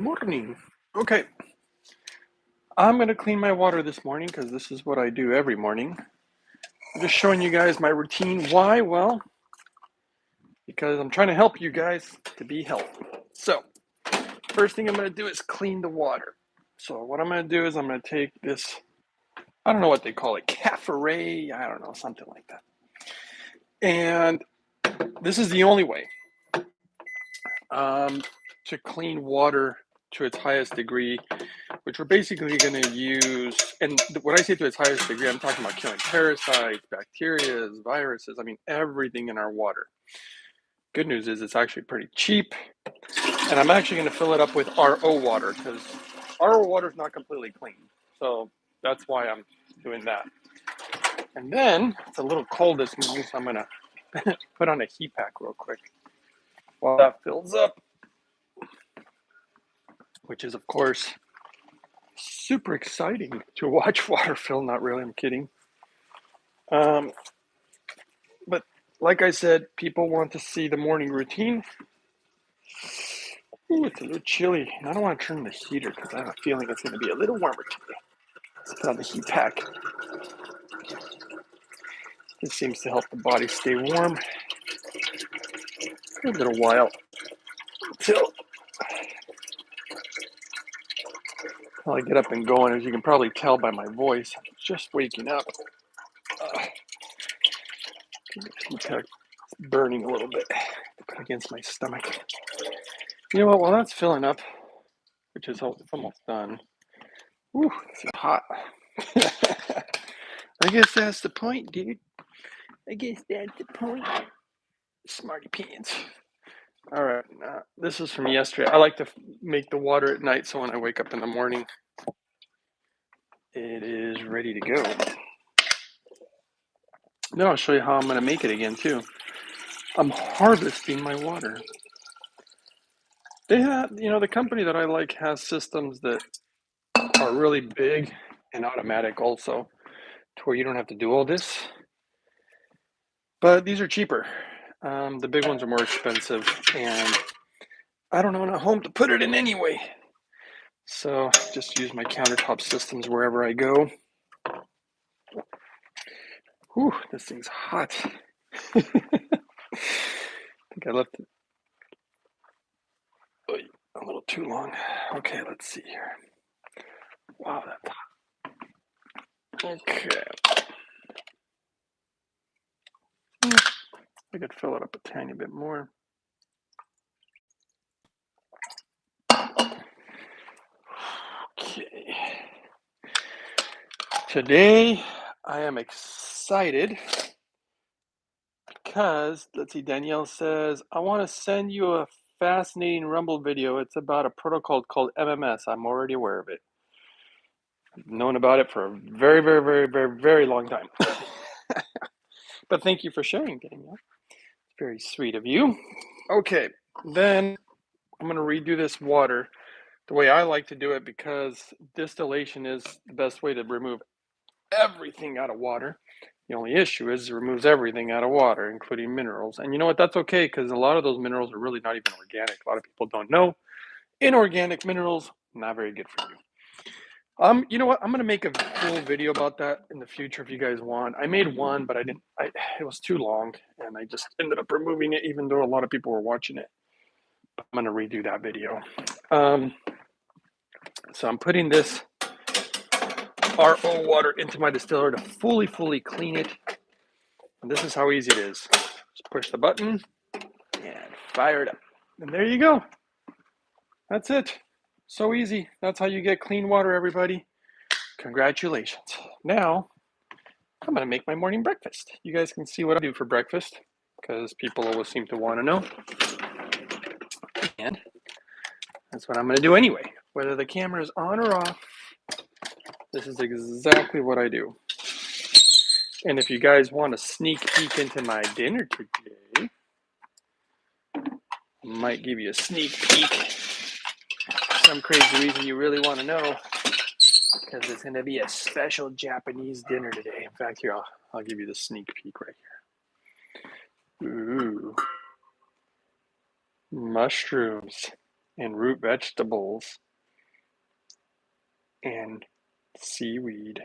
Morning. Okay, I'm going to clean my water this morning because this is what I do every morning. I'm just showing you guys my routine. Why? Well, because I'm trying to help you guys to be healthy. So, first thing I'm going to do is clean the water. So, what I'm going to do is I'm going to take this, I don't know what they call it, cafe, I don't know, something like that. And this is the only way to clean water to its highest degree, which we're basically going to use. And when I say to its highest degree, I'm talking about killing parasites, bacteria, viruses, I mean, everything in our water. Good news is it's actually pretty cheap. And I'm actually going to fill it up with RO water because RO water is not completely clean. So that's why I'm doing that. And then it's a little cold this morning, so I'm going to put on a heat pack real quick while that fills up, which is, of course, super exciting to watch water fill. Not really, I'm kidding. But like I said, people want to see the morning routine. Ooh, it's a little chilly. And I don't want to turn the heater because I have a feeling it's going to be a little warmer today. Let's put on the heat pack. This seems to help the body stay warm for a little while until I get up and going. As you can probably tell by my voice, I'm just waking up. The heat pack is burning a little bit against my stomach. You know what? While that's filling up, which is almost done. Whew, it's hot. I guess that's the point, dude. I guess that's the point. Smarty pants. All right, this is from yesterday. I like to make the water at night so when I wake up in the morning, it is ready to go. Then I'll show you how I'm going to make it again, too. I'm harvesting my water. They have, the company that I like has systems that are really big and automatic also, to where you don't have to do all this. But these are cheaper. The big ones are more expensive, and I don't own a home to put it in anyway. So just use my countertop systems wherever I go. Whew, this thing's hot. I think I left it a little too long. Okay, let's see here. Wow, that's hot. Okay. I could fill it up a tiny bit more. Okay. Today, I am excited because, let's see, Danielle says, I want to send you a fascinating Rumble video. It's about a protocol called MMS. I'm already aware of it. I've known about it for a very, very, very, very, very long time. But thank you for sharing, Danielle. It's very sweet of you. Okay, then I'm going to redo this water the way I like to do it because distillation is the best way to remove everything out of water. The only issue is it removes everything out of water, including minerals. And you know what? That's okay because a lot of those minerals are really not even organic. A lot of people don't know. Inorganic minerals, not very good for you. You know what? I'm gonna make a full video about that in the future if you guys want. I made one, but it was too long, and I just ended up removing it, even though a lot of people were watching it. But I'm gonna redo that video. So I'm putting this RO water into my distiller to fully clean it. And this is how easy it is. Just push the button and fire it up. And there you go. That's it. So easy. That's how you get clean water, everybody. Congratulations. Now, I'm going to make my morning breakfast. You guys can see what I do for breakfast because people always seem to want to know. And that's what I'm going to do anyway. Whether the camera is on or off, this is exactly what I do. And if you guys want a sneak peek into my dinner today, I might give you a sneak peek. Some crazy reason you really want to know, because it's going to be a special Japanese dinner today. In fact, here, I'll give you the sneak peek right here. Ooh, mushrooms and root vegetables and seaweed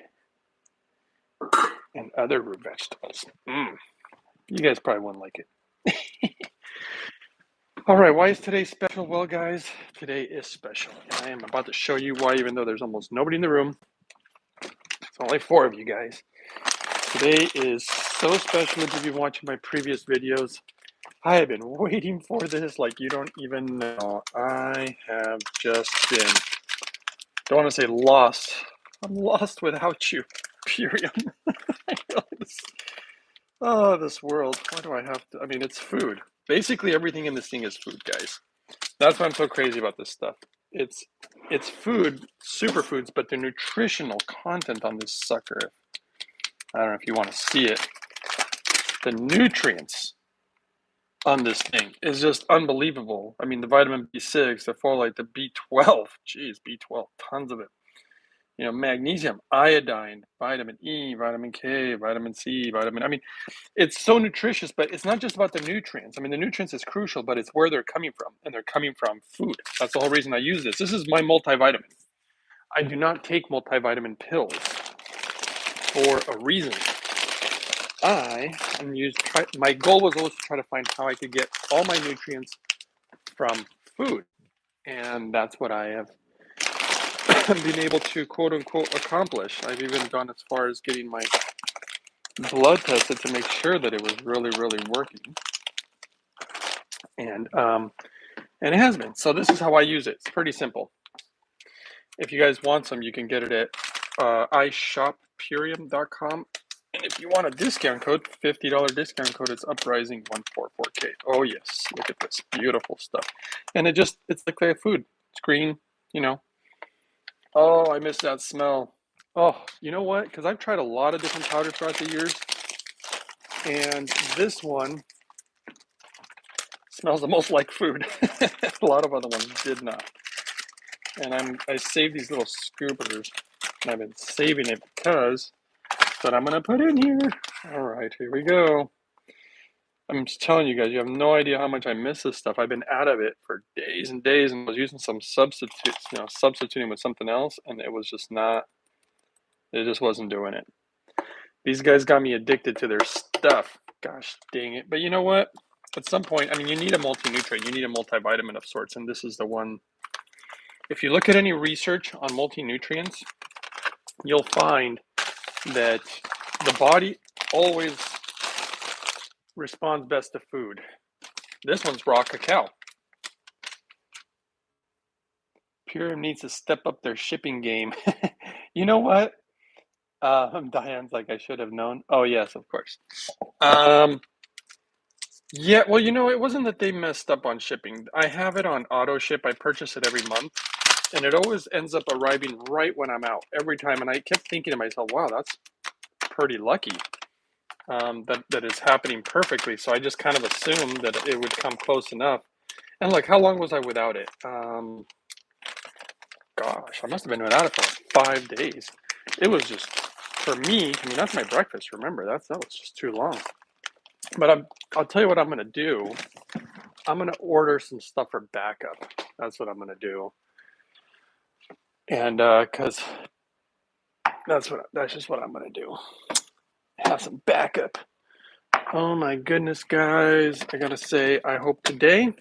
and other root vegetables. You guys probably wouldn't like it. All right, why is today special? Well, guys, today is special. And I am about to show you why, even though there's almost nobody in the room. It's only 4 of you guys. Today is so special. If you've been watching my previous videos, I have been waiting for this like you don't even know. I have just been, don't want to say lost. I'm lost without you, Purium. Oh, this world. Why do I have to? I mean, it's food. Basically, everything in this thing is food, guys. That's why I'm so crazy about this stuff. It's food, superfoods, but the nutritional content on this sucker, I don't know if you want to see it. The nutrients on this thing is just unbelievable. I mean, the vitamin B6, the folate, the B12, geez, B12, tons of it. You know, magnesium, iodine, vitamin E, vitamin K, vitamin C, I mean, it's so nutritious, but it's not just about the nutrients. I mean, the nutrients is crucial, but it's where they're coming from, and they're coming from food. That's the whole reason I use this. This is my multivitamin. I do not take multivitamin pills for a reason. My goal was always to try to find how I could get all my nutrients from food, and that's what I have been able to quote unquote accomplish. I've even gone as far as getting my blood tested to make sure that it was really, really working, and it has been. So this is how I use it. It's pretty simple. If you guys want some, you can get it at ishoppurium.com. And if you want a discount code, $50 discount code, it's uprising144K. Oh yes, look at this beautiful stuff. And it's like food. It's green, you know. Oh, I miss that smell. Oh, you know what? Because I've tried a lot of different powders throughout the years, and this one smells the most like food. A lot of other ones did not. And I saved these little scoopers, and I've been saving it because that's what I'm gonna put in here. All right, here we go. I'm just telling you guys, you have no idea how much I miss this stuff. I've been out of it for days and days, and was using some substitutes, substituting with something else, and it was just not. It just wasn't doing it. These guys got me addicted to their stuff. Gosh dang it! But you know what? At some point, I mean, you need a multi-nutrient, you need a multivitamin of sorts, and this is the one. If you look at any research on multi-nutrients, you'll find that the body always responds best to food. This one's raw cacao. Pure needs to step up their shipping game. You know what? Diane's like, I should have known. Oh, yes, of course. Yeah, well, it wasn't that they messed up on shipping. I have it on auto ship. I purchase it every month, and it always ends up arriving right when I'm out every time. And I kept thinking to myself, wow, that's pretty lucky. That is happening perfectly. So I just kind of assumed that it would come close enough. And like, how long was I without it? Gosh, I must have been without it for like 5 days. It was just, for me, I mean, that's my breakfast, remember, that was just too long. But I'll tell you what I'm going to do. I'm going to order some stuff for backup. That's what I'm going to do. And because that's just what I'm going to do. Have some backup. Oh my goodness, guys. I got to say, I hope today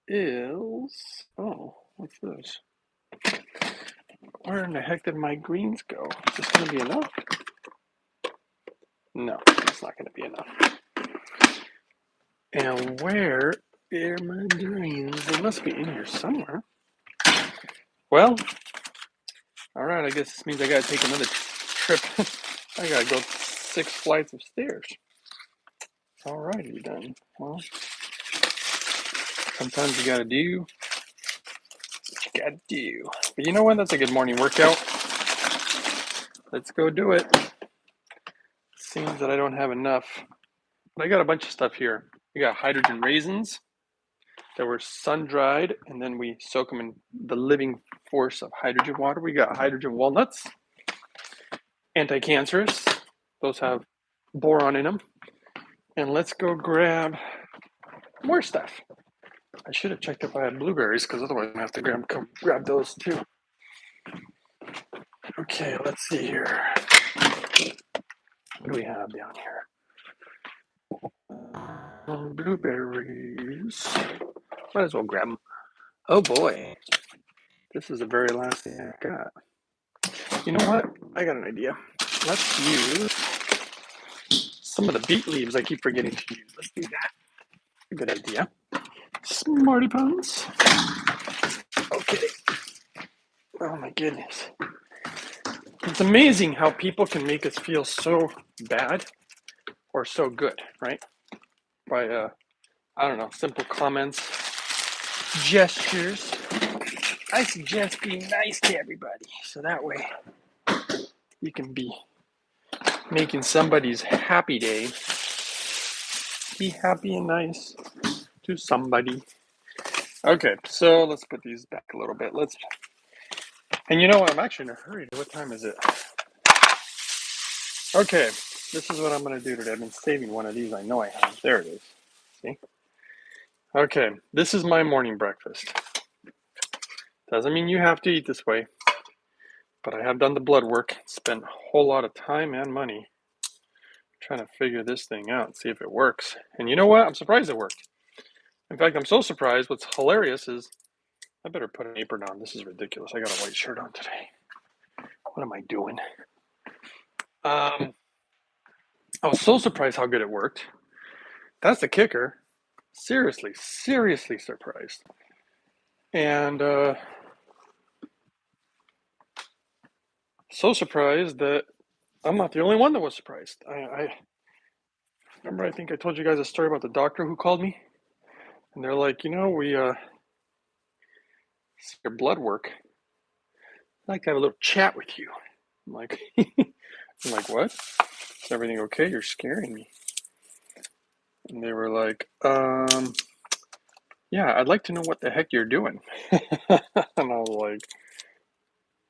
is, oh, what's this? Where in the heck did my greens go? Is this going to be enough? No, it's not going to be enough. And where are my greens? They must be in here somewhere. Well, all right, I guess this means I got to take another trip. I got to go 6 flights of stairs. All righty then. Well, sometimes you got to do what you got to do. But you know what? That's a good morning workout. Let's go do it. Seems that I don't have enough. But I got a bunch of stuff here. We got hydrogen raisins that were sun-dried, and then we soak them in the living force of hydrogen water. We got hydrogen walnuts, anti-cancerous. Those have boron in them. And let's go grab more stuff. I should have checked if I had blueberries, because otherwise I'm going to have to grab those too. Okay, let's see here. What do we have down here? Blueberries. Might as well grab them. Oh boy, this is the very last thing I got. You know what? I got an idea. Let's use some of the beet leaves I keep forgetting to use. Let's do that. Good idea. Smarty puns. Okay. Oh my goodness. It's amazing how people can make us feel so bad or so good, right? By, I don't know, simple comments, gestures. I suggest being nice to everybody. So that way you can be making somebody's happy day. Be happy and nice to somebody. Okay, so let's put these back a little bit. And you know what? I'm actually in a hurry. What time is it? Okay, this is what I'm going to do today. I've been saving one of these. I know I have. There it is. See? Okay, this is my morning breakfast. Doesn't mean you have to eat this way, but I have done the blood work, spent a whole lot of time and money trying to figure this thing out, see if it works. And you know what? I'm surprised it worked. In fact, I'm so surprised. What's hilarious is I better put an apron on. This is ridiculous. I got a white shirt on today. What am I doing? I was so surprised how good it worked. That's the kicker. Seriously surprised. And so surprised that I'm not the only one that was surprised. I remember, I think I told you guys a story about the doctor who called me. And they're like, we see your blood work. I'd like to have a little chat with you. I'm like, what? Is everything okay? You're scaring me. And they were like, yeah, I'd like to know what the heck you're doing. And I was like,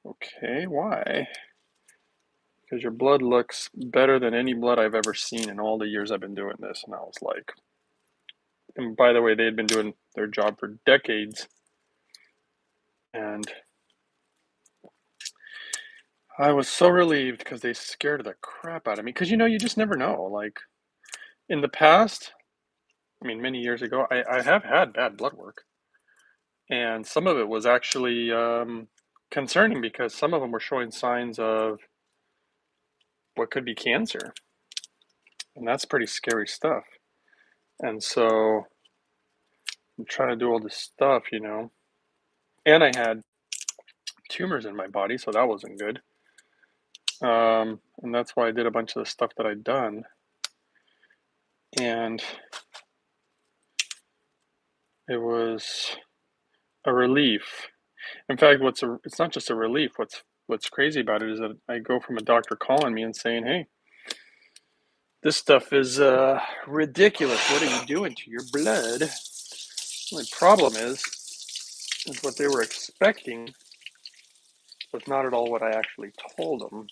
okay, why? Because your blood looks better than any blood I've ever seen in all the years I've been doing this. And I was like, and by the way, they had been doing their job for decades. And I was so relieved because they scared the crap out of me. Because, you just never know. Like, in the past, many years ago, I have had bad blood work. And some of it was actually concerning because some of them were showing signs of what could be cancer. And that's pretty scary stuff. And so I'm trying to do all this stuff, And I had tumors in my body, so that wasn't good. And that's why I did a bunch of the stuff that I'd done. And it was a relief. In fact, it's not just a relief. What's crazy about it is that I go from a doctor calling me and saying, "Hey, this stuff is ridiculous. What are you doing to your blood?" The only problem is what they were expecting was not at all what I actually told them.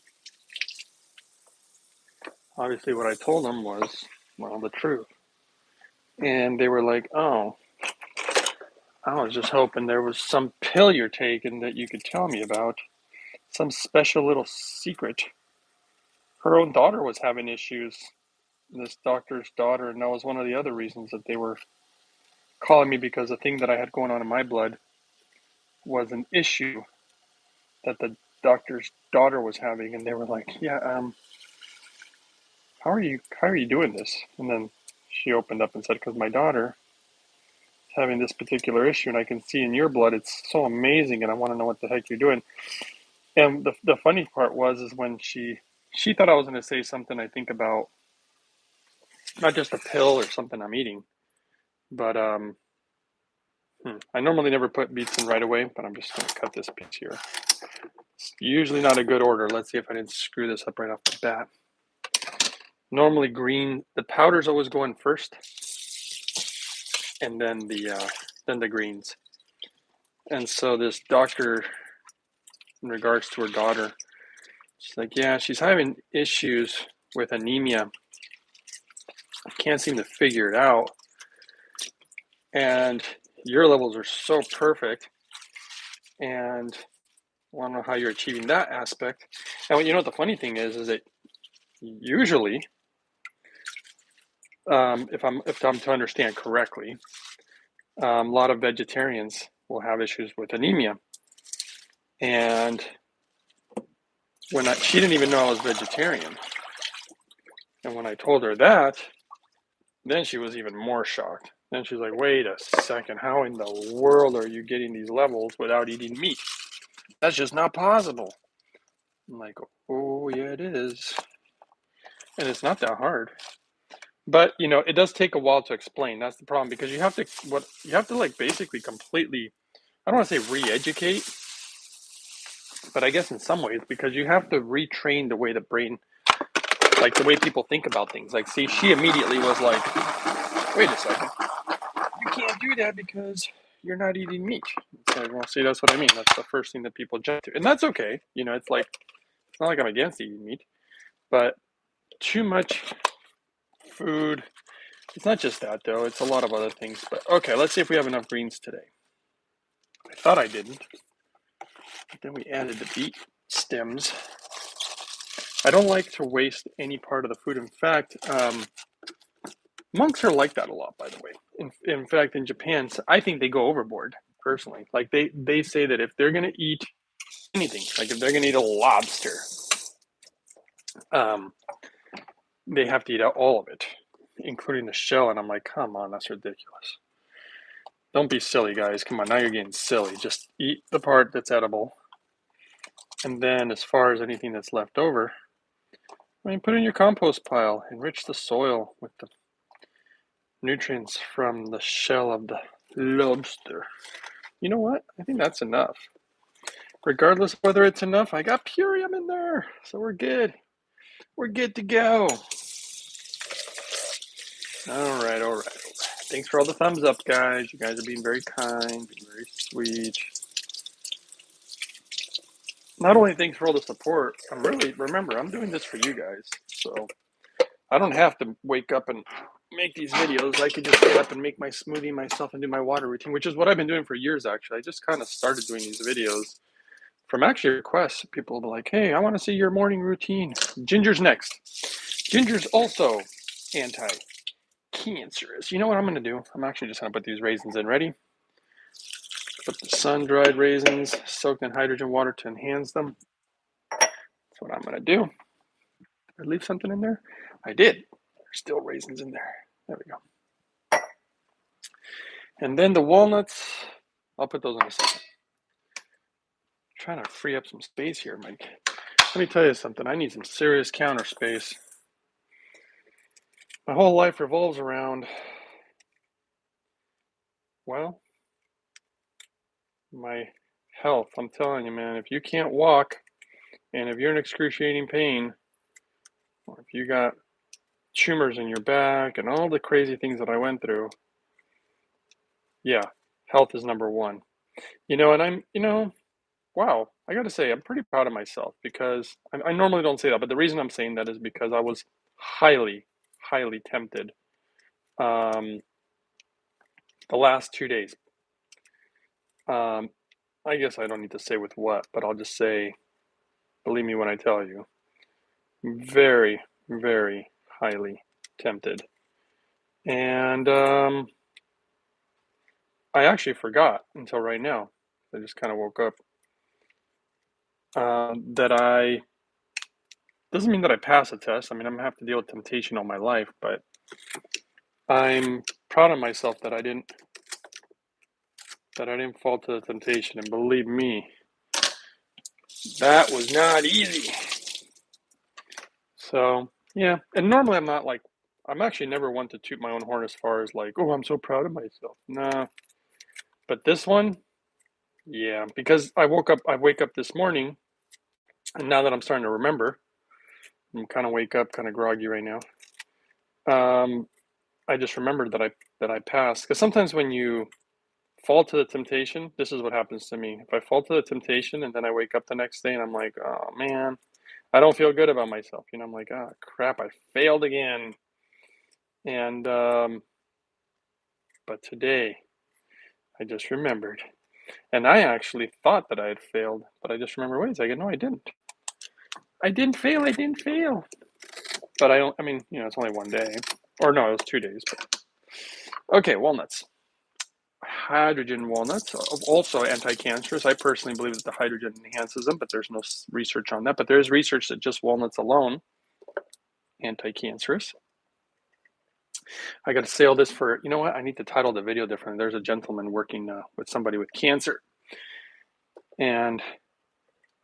Obviously, what I told them was, well, the truth. And they were like, "Oh, I was just hoping there was some pill you're taking that you could tell me about. Some special little secret." Her own daughter was having issues, this doctor's daughter, and that was one of the other reasons that they were calling me, because the thing that I had going on in my blood was an issue that the doctor's daughter was having, and they were like, "Yeah, how are you doing this?" And then she opened up and said, "Because my daughter is having this particular issue, and I can see in your blood it's so amazing, and I want to know what the heck you're doing." And the funny part is when she thought I was going to say something, I think, about not just a pill or something I'm eating, but I normally never put beets in right away, but I'm just going to cut this piece here. It's usually not a good order. Let's see if I didn't screw this up right off the bat. Normally the powder's always going first, and then the greens. And so this doctor, in regards to her daughter, she's like, "Yeah, she's having issues with anemia. I can't seem to figure it out. And your levels are so perfect, and I want to know how you're achieving that aspect. And you know what the funny thing is that usually, if I'm to understand correctly, a lot of vegetarians will have issues with anemia. And she didn't even know I was vegetarian. And when I told her that, then she was even more shocked. Then she's like, wait a second, how in the world are you getting these levels without eating meat? That's just not possible. I'm like, oh, yeah, it is. And it's not that hard. But, it does take a while to explain. That's the problem, because you have to like basically completely, I don't want to say re-educate, but I guess in some ways, because you have to retrain the way the brain, like the way people think about things. Like, see, she immediately was like, wait a second, you can't do that because you're not eating meat. It's like, well, see, that's what I mean. That's the first thing that people jump to. And that's okay. It's like, it's not like I'm against eating meat, but too much food. It's not just that, though. It's a lot of other things. But okay, let's see if we have enough greens today. I thought I didn't. But then we added the beet stems. I don't like to waste any part of the food. In fact, monks are like that a lot, by the way. In fact, in Japan, I think they go overboard, personally. Like, they say that if they're going to eat anything, like if they're going to eat a lobster, they have to eat out all of it, including the shell. And I'm like, come on, that's ridiculous. Don't be silly, guys. Come on, now you're getting silly. Just eat the part that's edible. And then as far as anything that's left over, put it in your compost pile. Enrich the soil with the nutrients from the shell of the lobster. You know what? I think that's enough. Regardless of whether it's enough, I got purium in there. So we're good. We're good to go. All right. Thanks for all the thumbs up, guys. You guys are being very kind, being very sweet. Not only thanks for all the support, remember, I'm doing this for you guys. So I don't have to wake up and make these videos. I could just get up and make my smoothie myself and do my water routine, which is what I've been doing for years, actually. I just kind of started doing these videos from actually requests. People will be like, hey, I want to see your morning routine. Ginger's next. Ginger's also anti-cancerous. You know what I'm going to do? I'm actually just going to put these raisins in. Ready? Put the sun-dried raisins soaked in hydrogen water to enhance them. That's what I'm going to do. Did I leave something in there? I did. There's still raisins in there. There we go. And then the walnuts, I'll put those in a second. I'm trying to free up some space here, Mike. Let me tell you something. I need some serious counter space. My whole life revolves around, well, my health. I'm telling you, man, if you can't walk and if you're in excruciating pain, or if you got tumors in your back and all the crazy things that I went through, yeah, health is number one. And wow, I got to say, I'm pretty proud of myself, because I normally don't say that, but the reason I'm saying that is because I was highly, highly tempted the last 2 days. I guess I don't need to say with what, but I'll just say, believe me when I tell you, very, very highly tempted. And I actually forgot until right now. I just kind of woke up. That doesn't mean that I pass a test. I'm gonna have to deal with temptation all my life, but I'm proud of myself that I didn't fall to the temptation. And believe me, that was not easy. So yeah, and normally I'm actually never one to toot my own horn as far as like, oh, I'm so proud of myself. Nah, but this one, yeah, because I wake up this morning, and now that I'm starting to remember, I'm kind of wake up kind of groggy right now. I just remembered that I passed, because sometimes when you fall to the temptation, this is what happens to me. If I fall to the temptation and then I wake up the next day and I'm like, oh man, I don't feel good about myself. I'm like, oh crap, I failed again. And but today I just remembered. And I actually thought that I had failed, but I just remember, wait a second, no, I didn't. I didn't fail, I didn't fail. But I mean, it's only one day. Or no, it was 2 days. But... Okay, walnuts. Hydrogen walnuts, also anti-cancerous. I personally believe that the hydrogen enhances them, but there's no research on that. But there is research that just walnuts alone, anti-cancerous. I got to sell this for, you know what? I need to title the video differently. There's a gentleman working with somebody with cancer. And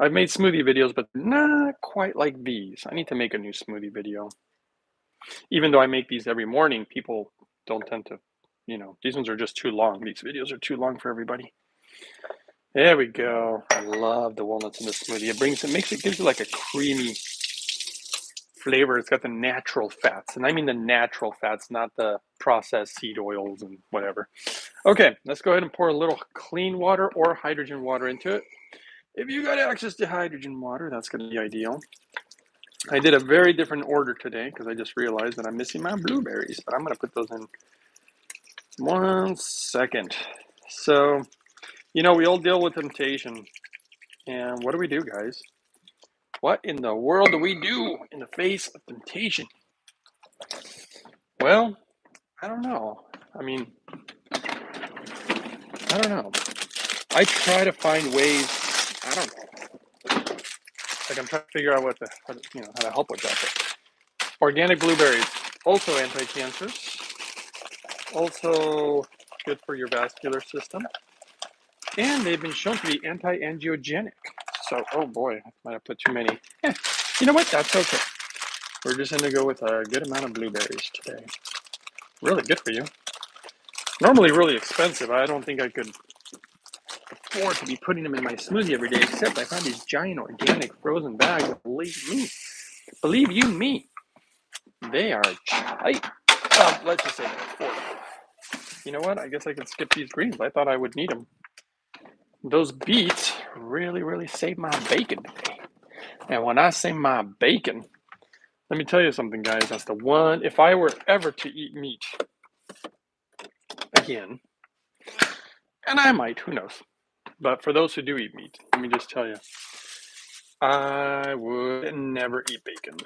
I've made smoothie videos, but not quite like these. I need to make a new smoothie video. Even though I make these every morning, people don't tend to, these ones are just too long. These videos are too long for everybody. There we go. I love the walnuts in the smoothie. Gives it like a creamy flavor. It's got the natural fats. And I mean the natural fats, not the processed seed oils and whatever. Okay, let's go ahead and pour a little clean water or hydrogen water into it. If you got access to hydrogen water, that's going to be ideal. I did a very different order today because I just realized that I'm missing my blueberries. But I'm going to put those in 1 second. So, we all deal with temptation. And what do we do, guys? What in the world do we do in the face of temptation? Well, I don't know. I mean, I don't know. I try to find ways. I don't know. Like I'm trying to figure out how to help with that. But organic blueberries, also anti-cancerous, also good for your vascular system, and they've been shown to be anti-angiogenic. So, oh boy, I might have put too many. You know what? That's okay. We're just going to go with a good amount of blueberries today. Really good for you. Normally really expensive. I don't think I could afford to be putting them in my smoothie every day, except I found these giant organic frozen bags. Believe you me, they are tight. Let's just say they're affordable. You know what? I guess I can skip these greens. I thought I would need them. Those beets really, really saved my bacon today. And when I say my bacon, let me tell you something, guys. That's the one. If I were ever to eat meat again, and I might, who knows? But for those who do eat meat, let me just tell you, I would never eat bacon.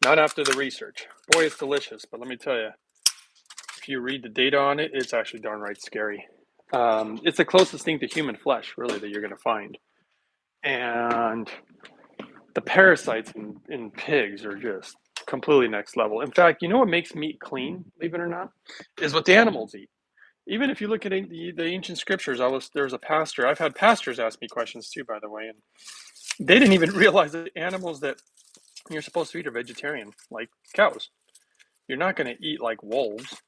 Not after the research. Boy, it's delicious, but let me tell you, if you read the data on it, it's actually darn right scary. It's the closest thing to human flesh, really, that you're going to find. And the parasites in pigs are just completely next level. In fact, you know what makes meat clean, believe it or not, is what the animals eat. Even if you look at the ancient scriptures, there was a pastor. I've had pastors ask me questions too, by the way, and they didn't even realize that animals that you're supposed to eat are vegetarian, like cows. You're not going to eat like wolves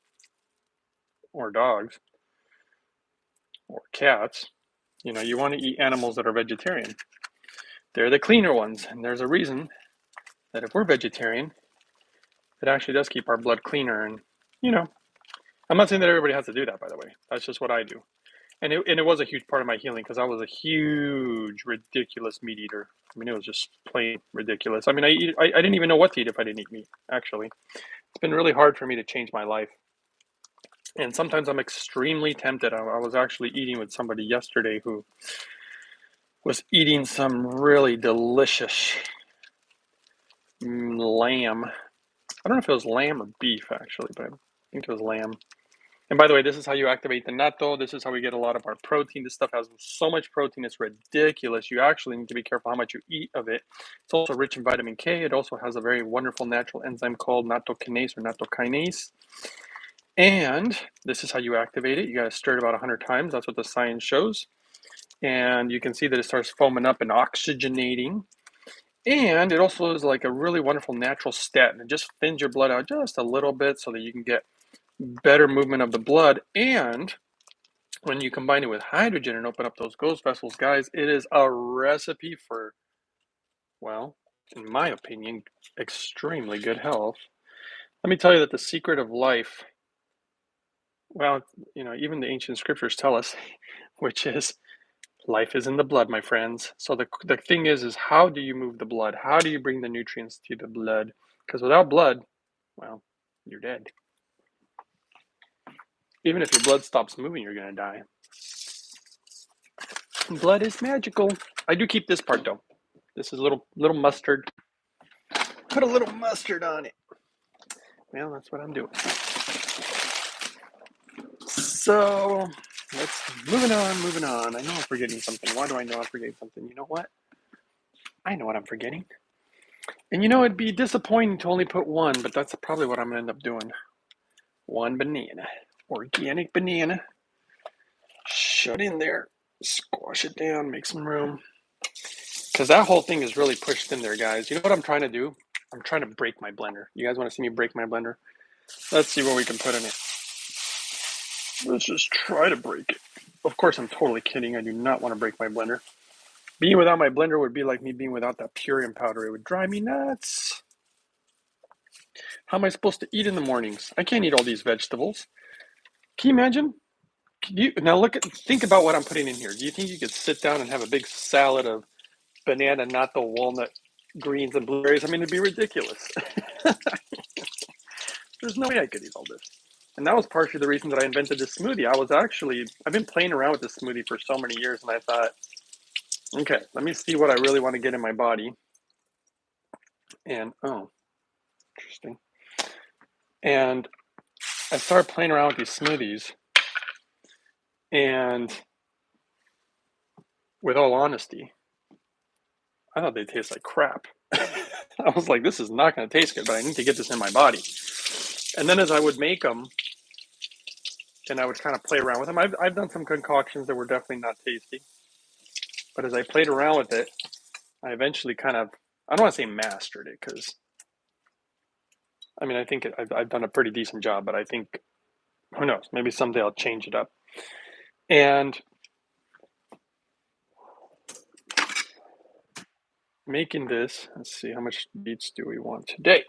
or dogs or cats. You want to eat animals that are vegetarian. They're the cleaner ones, and there's a reason that if we're vegetarian, it actually does keep our blood cleaner. And I'm not saying that everybody has to do that, by the way. That's just what I do. And it was a huge part of my healing because I was a huge, ridiculous meat eater. I mean, it was just plain ridiculous. I mean, I didn't even know what to eat if I didn't eat meat, actually. It's been really hard for me to change my life. And sometimes I'm extremely tempted. I was actually eating with somebody yesterday who was eating some really delicious lamb. I don't know if it was lamb or beef, actually, but I think it was lamb. And by the way, this is how you activate the natto. This is how we get a lot of our protein. This stuff has so much protein, it's ridiculous. You actually need to be careful how much you eat of it. It's also rich in vitamin K. It also has a very wonderful natural enzyme called nattokinase or nattokinase. And this is how you activate it. You got to stir it about 100 times. That's what the science shows. And you can see that it starts foaming up and oxygenating. And it also is like a really wonderful natural statin. It just thins your blood out just a little bit so that you can get better movement of the blood. And when you combine it with hydrogen and open up those ghost vessels, guys, it is a recipe for, well, in my opinion, extremely good health. Let me tell you that the secret of life, well, even the ancient scriptures tell us, which is life is in the blood, my friends. So the thing is how do you move the blood? How do you bring the nutrients to the blood? Because without blood, well, you're dead. Even if your blood stops moving, you're gonna die. Blood is magical. I do keep this part though. This is a little mustard. Put a little mustard on it. Well, that's what I'm doing. So moving on. I know I'm forgetting something. Why do I know I'm forgetting something? You know what? I know what I'm forgetting. And you know, it'd be disappointing to only put one, but that's probably what I'm gonna end up doing. One banana. Organic banana. Shut in there. Squash it down, make some room. Because that whole thing is really pushed in there, guys. You know what I'm trying to do? I'm trying to break my blender. You guys want to see me break my blender? Let's see what we can put in it. Let's just try to break it. Of course, I'm totally kidding. I do not want to break my blender. Being without my blender would be like me being without that purine powder. It would drive me nuts. How am I supposed to eat in the mornings? I can't eat all these vegetables. Can you imagine? Now think about what I'm putting in here. Do you think you could sit down and have a big salad of banana, natto, walnut, greens, and blueberries? I mean, it'd be ridiculous. There's no way I could eat all this. And that was partially the reason that I invented this smoothie. I've been playing around with this smoothie for so many years, and I thought, okay, let me see what I really want to get in my body. And, oh, interesting. And I started playing around with these smoothies, and with all honesty, I thought they taste like crap. I was like, this is not going to taste good, but I need to get this in my body. And then as I would make them, and I would kind of play around with them, I've done some concoctions that were definitely not tasty. But as I played around with it, I eventually kind of, I don't want to say mastered it, because I mean, I think I've done a pretty decent job, but I think, who knows, maybe someday I'll change it up. And making this, let's see, how much beets do we want today?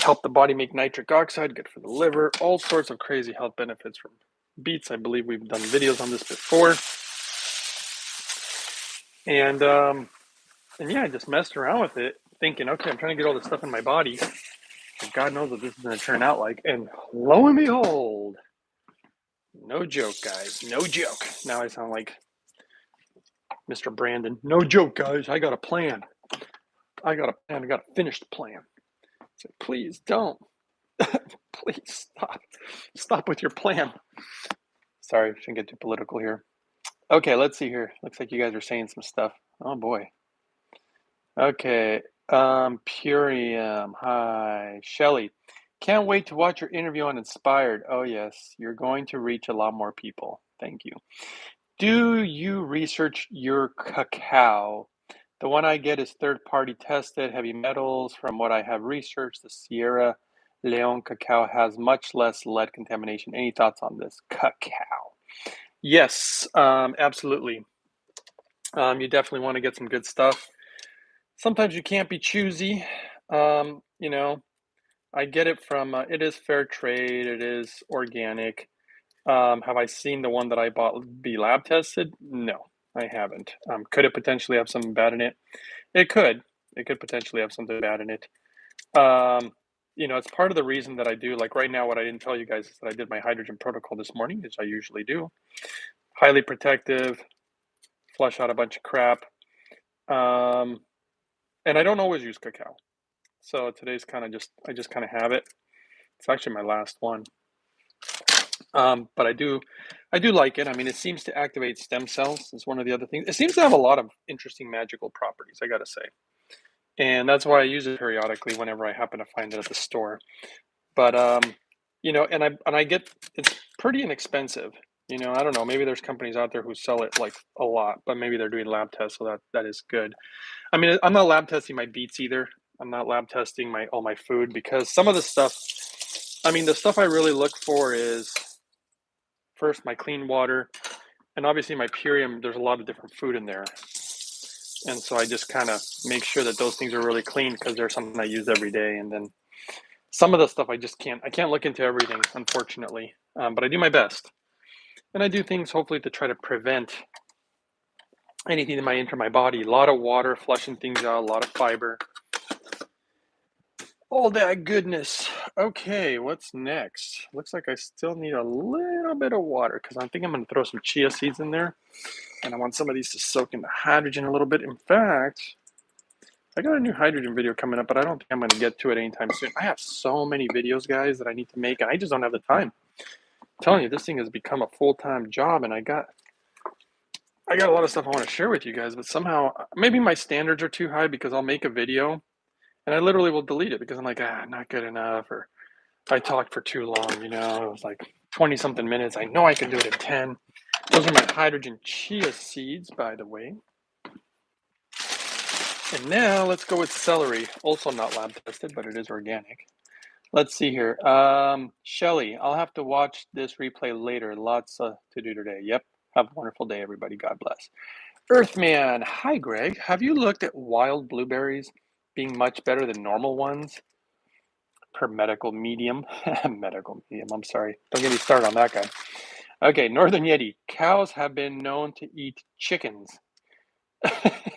Help the body make nitric oxide, good for the liver, all sorts of crazy health benefits from beets. I believe we've done videos on this before. And yeah, I just messed around with it, thinking, okay, I'm trying to get all this stuff in my body. And God knows what this is going to turn out like. And lo and behold, no joke, guys, no joke. Now I sound like Mr. Brandon. No joke, guys, I got a plan. I got a finished plan. So please don't. Please stop. Stop with your plan. Sorry, shouldn't get too political here. Okay, let's see here. Looks like you guys are saying some stuff. Oh boy. Okay. Purium. Hi. Shelly. Can't wait to watch your interview on Inspired. Oh yes, you're going to reach a lot more people. Thank you. Do you research your cacao? The one I get is third-party tested, heavy metals. From what I have researched, the Sierra Leone cacao has much less lead contamination. Any thoughts on this? Cacao. Yes, absolutely. You definitely want to get some good stuff. Sometimes you can't be choosy. You know, I get it from, it is fair trade, it is organic. Have I seen the one that I bought be lab tested? No, I haven't. Could it potentially have something bad in it? It could. It could potentially have something bad in it. It's part of the reason that I do, like right now, what I didn't tell you guys is that I did my hydrogen protocol this morning, as I usually do. Highly protective, flush out a bunch of crap. And I don't always use cacao. So today's I just kind of have it. It's actually my last one. But I do like it. I mean, it seems to activate stem cells is one of the other things. It seems to have a lot of interesting magical properties, I gotta say. And that's why I use it periodically whenever I happen to find it at the store. But and I get, it's pretty inexpensive. I don't know, maybe there's companies out there who sell it like a lot, but maybe they're doing lab tests, so that is good. I mean, I'm not lab testing my beets either. I'm not lab testing all my food, because some of the stuff, I mean, the stuff I really look for is first my clean water, and obviously my Purium. There's a lot of different food in there, and so I just kind of make sure that those things are really clean, because they're something I use every day. And then some of the stuff I can't look into everything, unfortunately, but I do my best, and I do things hopefully to try to prevent anything that might enter my body. A lot of water, flushing things out, a lot of fiber. All that goodness. Okay, what's next? Looks like I still need a little bit of water because I think I'm going to throw some chia seeds in there. And I want some of these to soak into hydrogen a little bit. In fact, I got a new hydrogen video coming up, but I don't think I'm going to get to it anytime soon. I have so many videos, guys, that I need to make, and I just don't have the time. I'm telling you, this thing has become a full-time job, and I got a lot of stuff I want to share with you guys, but somehow maybe my standards are too high because I'll make a video and I literally will delete it because I'm like, not good enough, or I talked for too long, it was like 20 something minutes. I know I can do it in 10. Those are my hydrogen chia seeds, by the way. And now let's go with celery. Also not lab tested, but it is organic. Let's see here. Shelly, I'll have to watch this replay later. Lots to do today. Yep. Have a wonderful day, everybody. God bless. Earthman, hi, Greg. Have you looked at wild blueberries being much better than normal ones per medical medium? Medical medium, I'm sorry. Don't get me started on that guy. Okay, Northern Yeti. Cows have been known to eat chickens.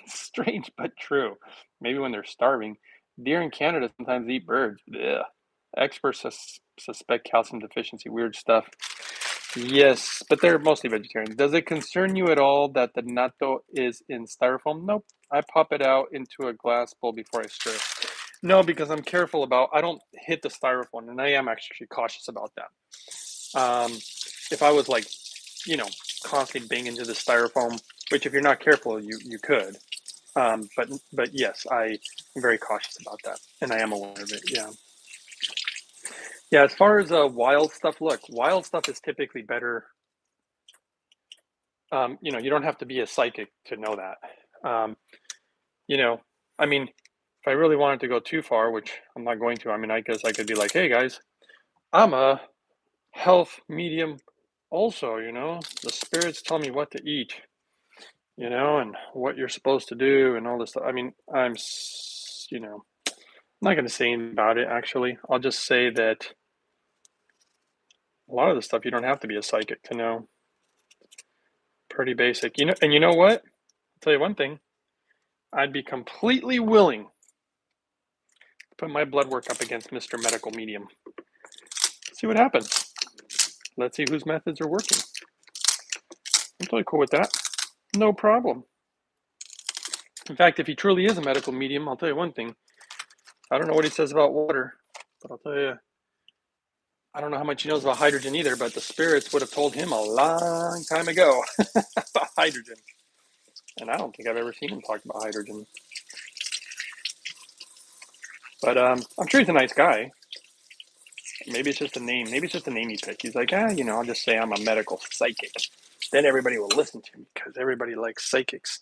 Strange but true. Maybe when they're starving. Deer in Canada sometimes eat birds. Ugh. Experts suspect calcium deficiency. Weird stuff. Yes, but they're mostly vegetarian. Does it concern you at all that the natto is in styrofoam? Nope. I pop it out into a glass bowl before I stir. No, because I'm careful about, I don't hit the styrofoam, and I am actually cautious about that. If I was like, you know, constantly banging into the styrofoam, which if you're not careful, you could. But yes, I am very cautious about that, and I am aware of it. Yeah. Yeah, as far as wild stuff, look, wild stuff is typically better. You don't have to be a psychic to know that. You know, I mean, if I really wanted to go too far, which I'm not going to, I mean, I guess I could be like, hey guys, I'm a health medium also, the spirits tell me what to eat, and what you're supposed to do and all this stuff. I mean, I'm not going to say anything about it, actually. I'll just say that a lot of the stuff you don't have to be a psychic to know. Pretty basic. And you know what? I'll tell you one thing. I'd be completely willing to put my blood work up against Mr. Medical Medium. See what happens. Let's see whose methods are working. I'm totally cool with that. No problem. In fact, if he truly is a medical medium, I'll tell you one thing. I don't know what he says about water, but I'll tell you, I don't know how much he knows about hydrogen either, but the spirits would have told him a long time ago about hydrogen. And I don't think I've ever seen him talk about hydrogen. But I'm sure he's a nice guy. Maybe it's just a name. Maybe it's just a name he picked. He's like, I'll just say I'm a medical psychic. Then everybody will listen to me because everybody likes psychics.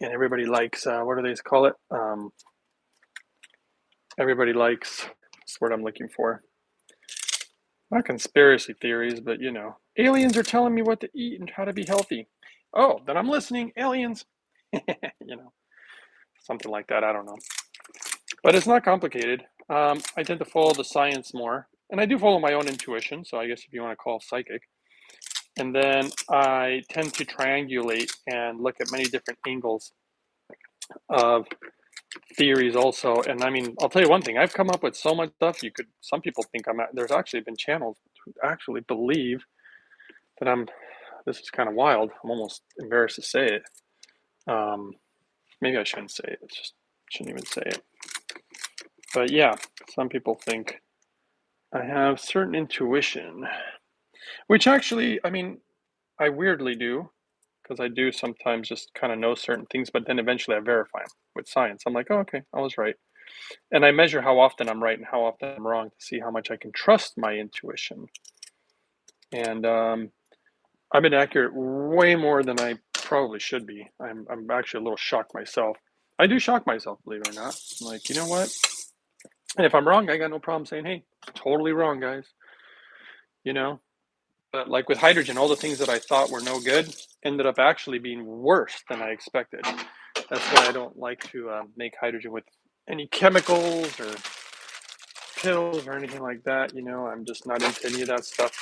And everybody likes, what do they call it? Everybody likes, what's the word I'm looking for? Not conspiracy theories, but aliens are telling me what to eat and how to be healthy. Oh, then I'm listening, aliens. Something like that. I don't know. But it's not complicated. I tend to follow the science more. And I do follow my own intuition. So I guess if you want to call psychic. And then I tend to triangulate and look at many different angles of theories also. And I mean, I'll tell you one thing. I've come up with so much stuff. Some people think there's actually been channels who actually believe that this is kind of wild. I'm almost embarrassed to say it. Maybe I shouldn't say it. Shouldn't even say it. But yeah, some people think I have certain intuition, which actually, I mean, I weirdly do, because I do sometimes just kind of know certain things, but then eventually I verify them with science. I'm like, oh, okay, I was right. And I measure how often I'm right and how often I'm wrong to see how much I can trust my intuition. And I've been accurate way more than I probably should be. I'm actually a little shocked myself. I do shock myself, believe it or not. I'm like, you know what? And if I'm wrong, I got no problem saying, hey, totally wrong, guys. But like with hydrogen, all the things that I thought were no good ended up actually being worse than I expected. That's why I don't like to make hydrogen with any chemicals or pills or anything like that. I'm just not into any of that stuff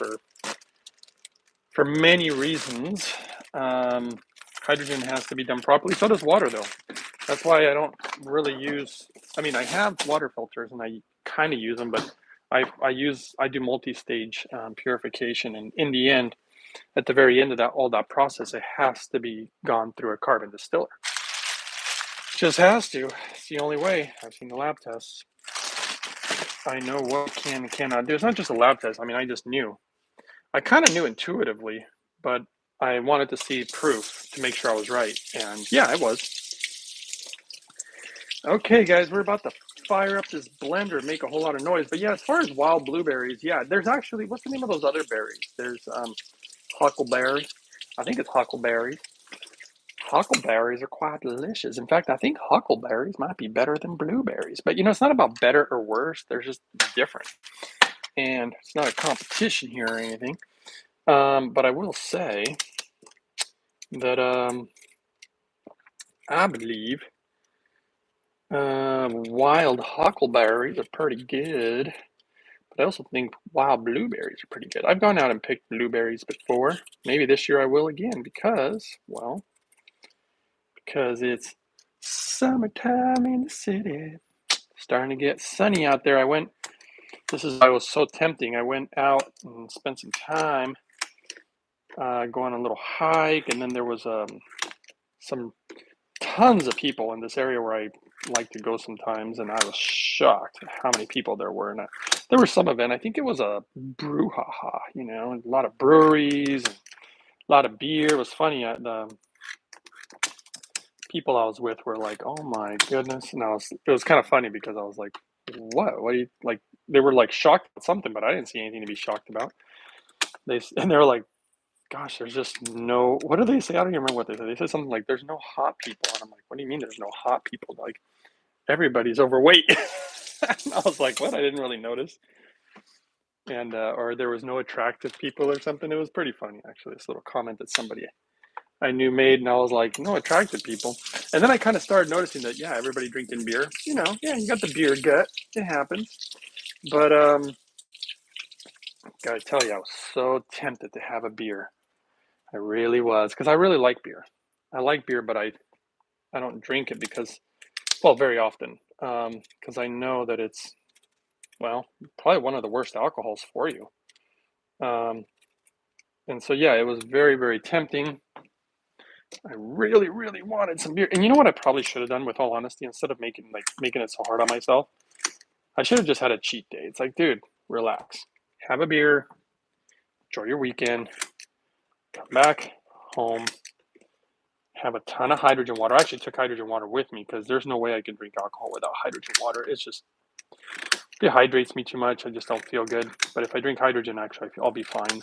for many reasons. Hydrogen has to be done properly. So does water, though. That's why I don't really use I mean, I have water filters and I kind of use them, but I do multi-stage purification, and in the end, at the very end of that all that process, it has to be gone through a carbon distiller. Just has to. It's the only way. I've seen the lab tests. I know what can and cannot do. It's not just a lab test. I mean, I just knew. I kind of knew intuitively, but I wanted to see proof to make sure I was right. And yeah, I was. Okay, guys, we're about to fire up this blender, make a whole lot of noise. But yeah, as far as wild blueberries, yeah, there's actually, what's the name of those other berries? There's huckleberry. I think it's huckleberries. Huckleberries are quite delicious. In fact, I think huckleberries might be better than blueberries. But it's not about better or worse. They're just different. And it's not a competition here or anything. But I will say that I believe wild huckleberries are pretty good. But I also think wild blueberries are pretty good. I've gone out and picked blueberries before. Maybe this year I will again because it's summertime in the city. Starting to get sunny out there. This is why it was so tempting. I went out and spent some time going on a little hike, and then there was some tons of people in this area where I like to go sometimes, and I was shocked at how many people there were. And there was some event. I think it was a brouhaha, a lot of breweries, and a lot of beer. It was funny. The people I was with were like, "Oh my goodness!" And it was kind of funny because I was like, "What? What do you like?" They were like shocked at something, but I didn't see anything to be shocked about. They were like, "Gosh, there's just no." What did they say? I don't even remember what they said. They said something like, "There's no hot people," and I'm like, "What do you mean there's no hot people? Like everybody's overweight." And I was like, "What?" I didn't really notice. And or there was no attractive people or something. It was pretty funny actually. This little comment that somebody I knew made, and I was like, "No attractive people." And then I kind of started noticing that yeah, everybody drinking beer. Yeah, you got the beer gut. It happens. But gotta tell you, I was so tempted to have a beer. I really was, because I really like beer. I like beer, but I don't drink it because, well, very often, because I know that it's, well, probably one of the worst alcohols for you. Um, and so, yeah, it was very, very tempting. I really, really wanted some beer. And you know what I probably should have done, with all honesty, instead of making it so hard on myself? I should have just had a cheat day. It's like, dude, relax. Have a beer, enjoy your weekend, come back home, have a ton of hydrogen water. I actually took hydrogen water with me because there's no way I can drink alcohol without hydrogen water. It's just dehydrates me too much. I just don't feel good. But if I drink hydrogen, actually, I'll be fine.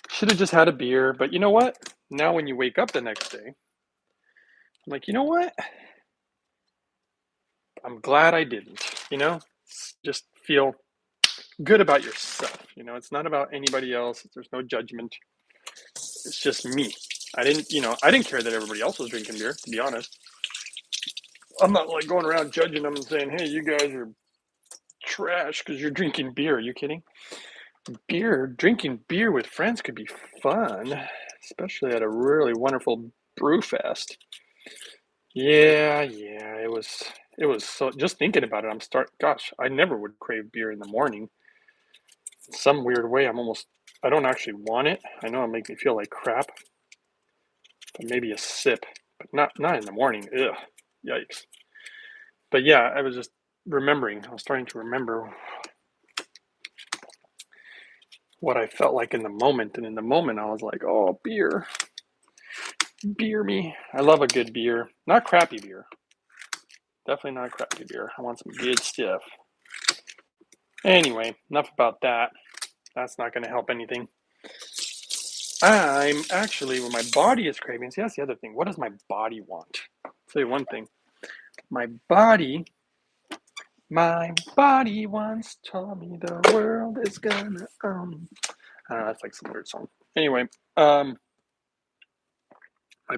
Should have just had a beer. But you know what? Now when you wake up the next day, I'm like, you know what? I'm glad I didn't. Just feel good about yourself. It's not about anybody else. There's no judgment. It's just me. I didn't care that everybody else was drinking beer, to be honest. I'm not like going around judging them and saying, "Hey, you guys are trash because you're drinking beer." Are you kidding? Drinking beer with friends could be fun, especially at a really wonderful brew fest. Yeah, it was so, just thinking about it, gosh, I never would crave beer in the morning. In some weird way, I don't actually want it. I know it'll make me feel like crap, but maybe a sip, but not in the morning. Ugh, yikes. But yeah, I was starting to remember what I felt like in the moment. And in the moment, I was like, "Oh, beer me." I love a good beer, not crappy beer. Definitely not crappy beer. I want some good stuff. Anyway, enough about that. That's not going to help anything. I'm actually, when my body is craving, see, that's the other thing. What does my body want? I'll tell you one thing. My body once told me the world is gonna, I don't know, that's like some weird song. Anyway, my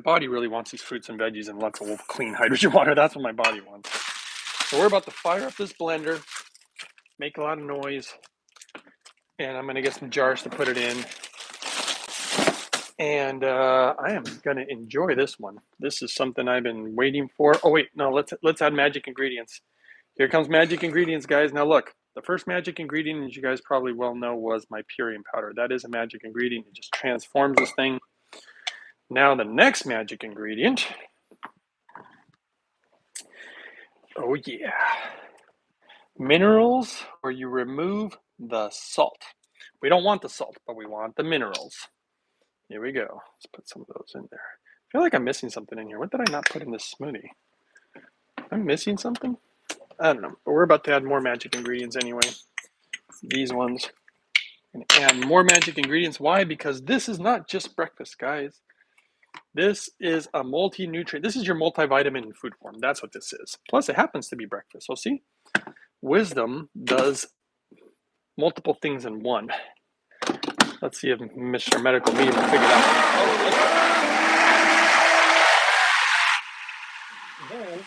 body really wants these fruits and veggies and lots of clean hydrogen water. That's what my body wants. So we're about to fire up this blender, make a lot of noise, and I'm going to get some jars to put it in. And I am gonna enjoy this one. This is something I've been waiting for. Oh wait, no, let's add magic ingredients. Here comes magic ingredients, guys. Now look, the first magic ingredient, as you guys probably well know, was my purine powder. That is a magic ingredient. It just transforms this thing. Now the next magic ingredient. Oh yeah. Minerals, where you remove the salt. We don't want the salt, but we want the minerals. Here we go. Let's put some of those in there. I feel like I'm missing something in here. What did I not put in this smoothie? I'm missing something? I don't know, but we're about to add more magic ingredients anyway. These ones. And add more magic ingredients. Why? Because this is not just breakfast, guys. This is a multi-nutrient. This is your multivitamin in food form. That's what this is. Plus, it happens to be breakfast. So see, wisdom does multiple things in one. Let's see if Mr. Medical Me will figure it out. Then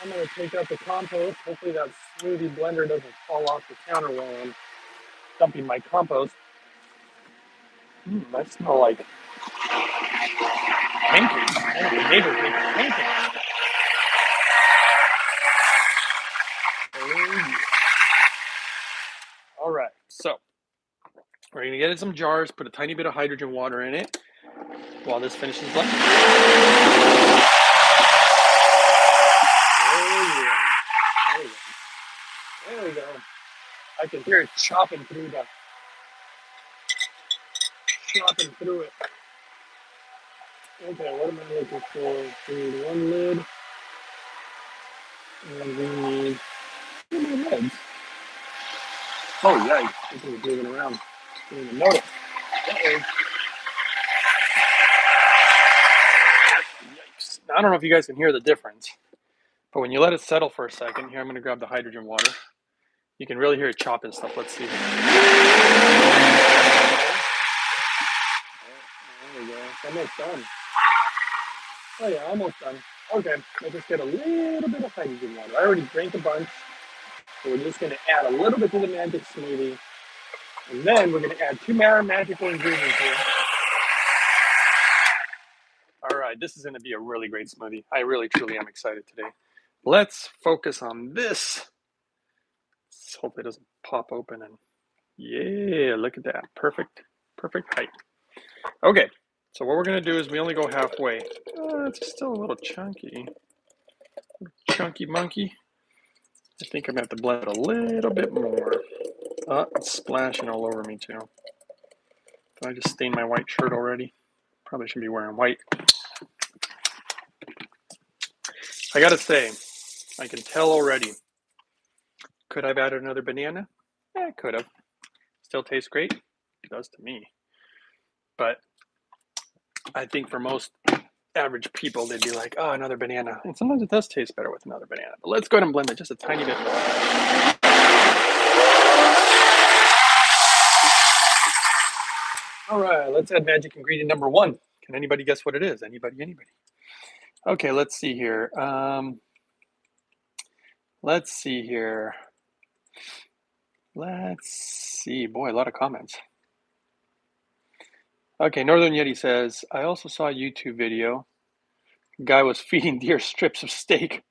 I'm going to take out the compost. Hopefully that smoothie blender doesn't fall off the counter while I'm dumping my compost. I smell like pancakes. I think the neighbor's making pancakes. All right, so we're going to get in some jars, put a tiny bit of hydrogen water in it while this finishes blending. There we go. I can hear it chopping through it. Okay, what am I looking for? We need one lid, and we need two more lids. Oh, yikes. This is moving around. Didn't even notice. Yikes. Now, I don't know if you guys can hear the difference, but when you let it settle for a second, here I'm going to grab the hydrogen water. You can really hear it chopping stuff. Let's see. There we go. It's almost done. Oh yeah, almost done. Okay, let's just get a little bit of hydrogen water. I already drank a bunch, so we're just going to add a little bit to the magic smoothie. And then we're going to add two more magical ingredients here. All right, this is going to be a really great smoothie. I really, truly am excited today. Let's focus on this. Hopefully it doesn't pop open. And yeah, look at that. Perfect height. Okay, so what we're going to do is we only go halfway. It's still a little chunky. Chunky monkey. I think I'm going to have to blend it a little bit more. It's splashing all over me too. Did I just stain my white shirt already? Probably shouldn't be wearing white. I gotta say, I can tell already. Could I have added another banana? I could have. Still tastes great. It does to me. But I think for most average people, they'd be like, oh, another banana. And sometimes it does taste better with another banana. But let's go ahead and blend it just a tiny bit more. All right, let's add magic ingredient number one. Can anybody guess what it is? Anybody? Okay, let's see here. Let's see. Boy, a lot of comments. Okay, Northern Yeti says, I also saw a YouTube video. Guy was feeding deer strips of steak.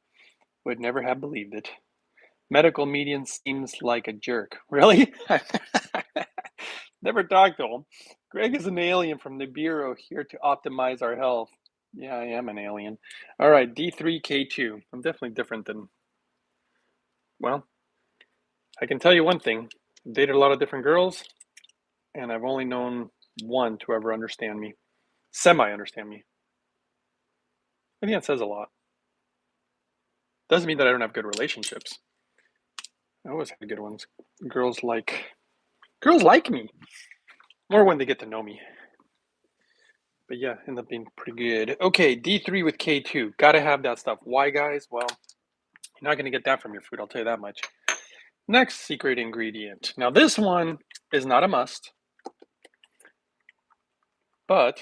Would never have believed it. Medical median seems like a jerk. Really? Never talked to him. Greg is an alien from the Bureau here to optimize our health. Yeah, I am an alien. All right, D3K2. I'm definitely different than, well, I can tell you one thing. I've dated a lot of different girls, and I've only known one to ever understand me. Semi-understand me. I think that says a lot. Doesn't mean that I don't have good relationships. I always had good ones. Girls like me. More when they get to know me. But yeah, end up being pretty good. Okay, D3 with K2. Gotta have that stuff. Why, guys? Well, you're not gonna get that from your food, I'll tell you that much. Next secret ingredient. Now this one is not a must, but,